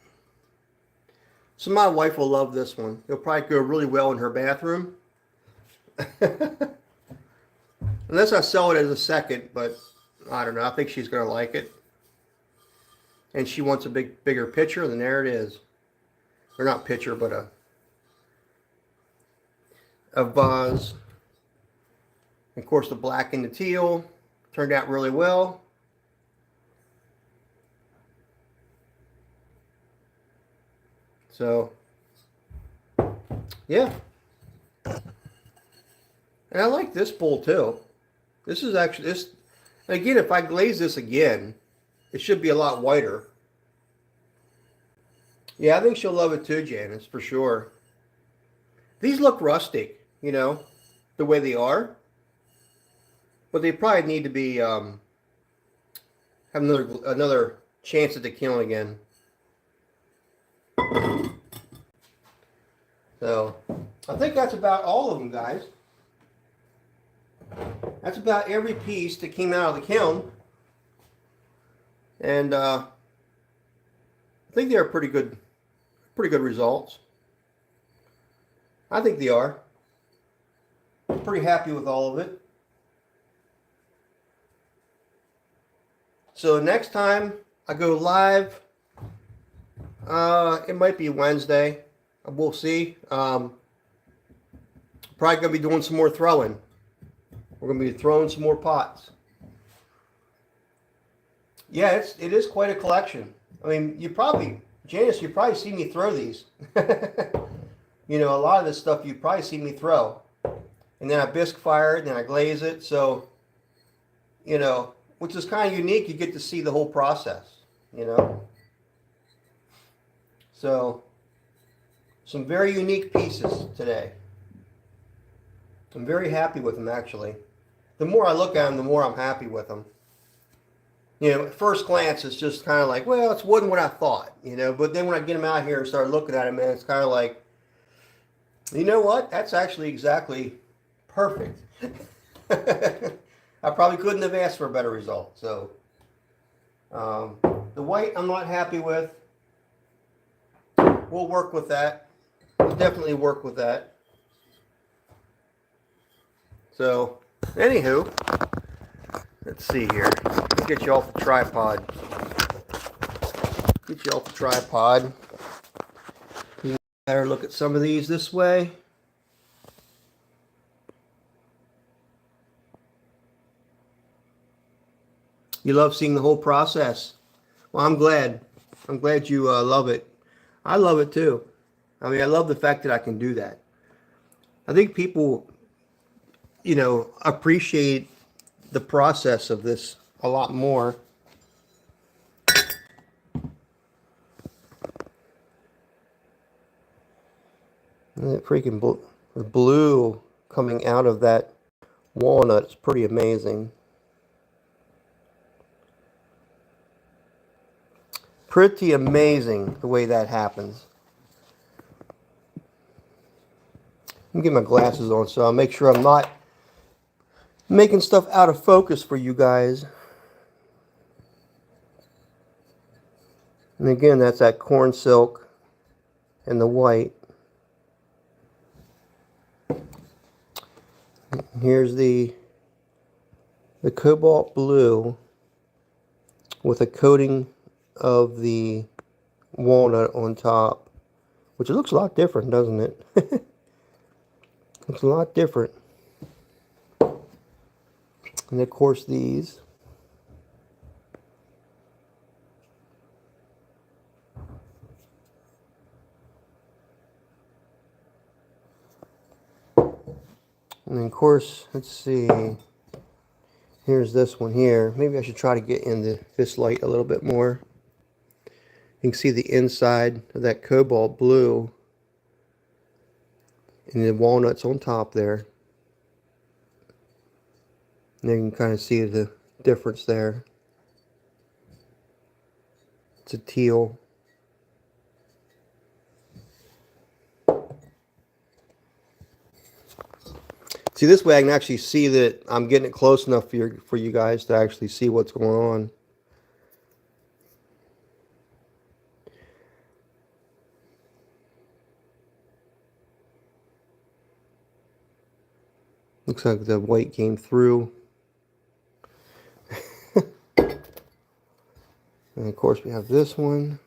[SPEAKER 1] So my wife will love this one. It'll probably go really well in her bathroom. Unless I sell it as a second, but I don't know. I think she's going to like it. And she wants a bigger picture, then there it is. Or not picture, but a vase. Of course, the black and the teal turned out really well. So, yeah. And I like this bowl too. This is actually, again, if I glaze this again, it should be a lot whiter. Yeah, I think she'll love it too, Janice, for sure. These look rustic, you know, the way they are. But they probably need to be, have another chance at the kiln again. So, I think that's about all of them, guys. That's about every piece that came out of the kiln. And I think they are pretty good results. I think they are. I'm pretty happy with all of it. So next time I go live, it might be Wednesday. We'll see. probably going to be doing some more throwing. We're going to be throwing some more pots. Yeah, it is quite a collection. I mean, Janice, you probably see me throw these. You know, a lot of this stuff you probably see me throw. And then I bisque fire it, and then I glaze it. So, you know, which is kind of unique. You get to see the whole process, you know. So, some very unique pieces today. I'm very happy with them, actually. The more I look at them, the more I'm happy with them. You know, at first glance, it's just kind of like, well, it wasn't what I thought, you know. But then when I get them out here and start looking at them, man, it's kind of like, you know what? That's actually exactly perfect. I probably couldn't have asked for a better result. So, the white I'm not happy with. We'll work with that. We'll definitely work with that. So, anywho, let's see here. Let's get you off the tripod. Get you off the tripod. You better look at some of these this way. You love seeing the whole process. Well, I'm glad. I'm glad you love it. I love it too. I mean, I love the fact that I can do that. I think people, you know, appreciate the process of this a lot more. And that freaking blue coming out of that walnut is pretty amazing. Pretty amazing the way that happens. Let me get my glasses on so I'll make sure I'm not making stuff out of focus for you guys. And again, that's that corn silk and the white. Here's the cobalt blue with a coating of the walnut on top, which looks a lot different, doesn't it? Looks a lot different. And of course these. And then of course, let's see. Here's this one here. Maybe I should try to get into this light a little bit more. You can see the inside of that cobalt blue and the walnuts on top there. And you can kind of see the difference there. It's a teal. See, this way I can actually see that I'm getting it close enough for you guys to actually see what's going on. Looks like the white came through. And of course we have this one.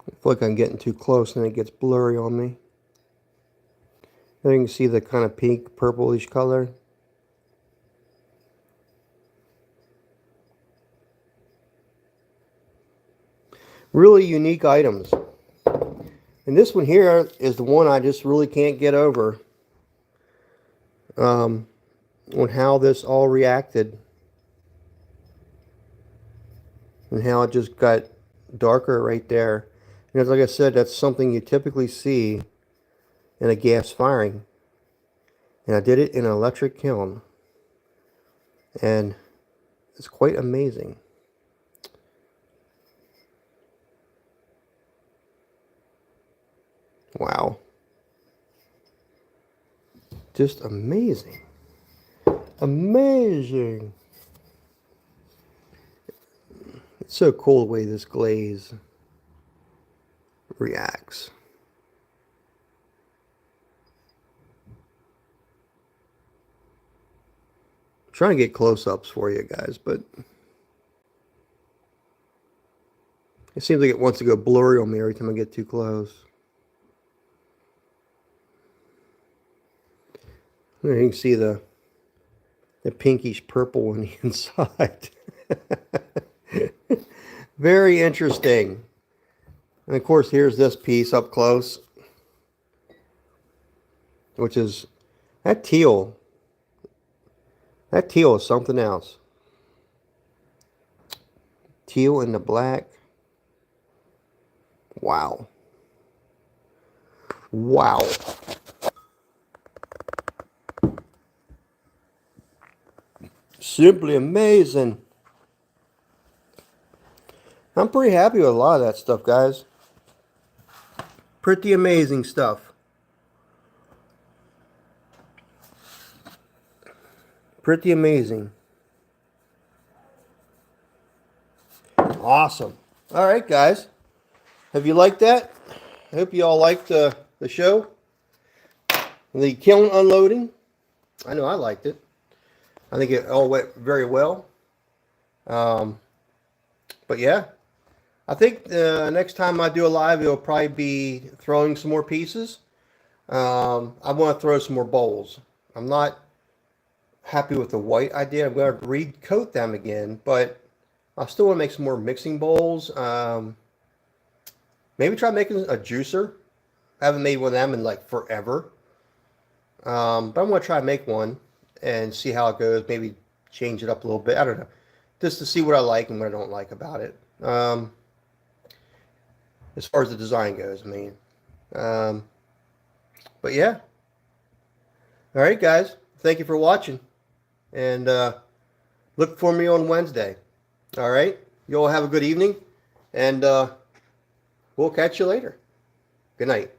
[SPEAKER 1] I feel like I'm getting too close and it gets blurry on me. There you can see the kind of pink purplish color. Really unique items. And this one here is the one I just really can't get over. On how this all reacted. And how it just got darker right there. And like I said, that's something you typically see in a gas firing. And I did it in an electric kiln. And it's quite amazing. Wow. Just amazing. Amazing. It's so cool the way this glaze reacts. I'm trying to get close-ups for you guys, but It seems like it wants to go blurry on me every time I get too close. There you can see the pinkish purple on the inside. Very interesting. And of course, here's this piece up close, which is that teal. That teal is something else. Teal and the black. Wow. Wow. Simply amazing. I'm pretty happy with a lot of that stuff, guys. Pretty amazing stuff. Pretty amazing. Awesome. All right, guys. Have you liked that? I hope you all liked the show. The kiln unloading. I know I liked it. I think it all went very well. But yeah, I think next time I do a live, it'll probably be throwing some more pieces. I want to throw some more bowls. I'm not happy with the white idea. I'm going to recoat them again, but I still want to make some more mixing bowls. Maybe try making a juicer. I haven't made one of them in like forever. But I'm going to try to make one and see how it goes. Maybe change it up a little bit. I don't know. Just to see what I like and what I don't like about it. As far as the design goes, I mean. But yeah. All right, guys. Thank you for watching. And look for me on Wednesday. All right? You all have a good evening. And we'll catch you later. Good night.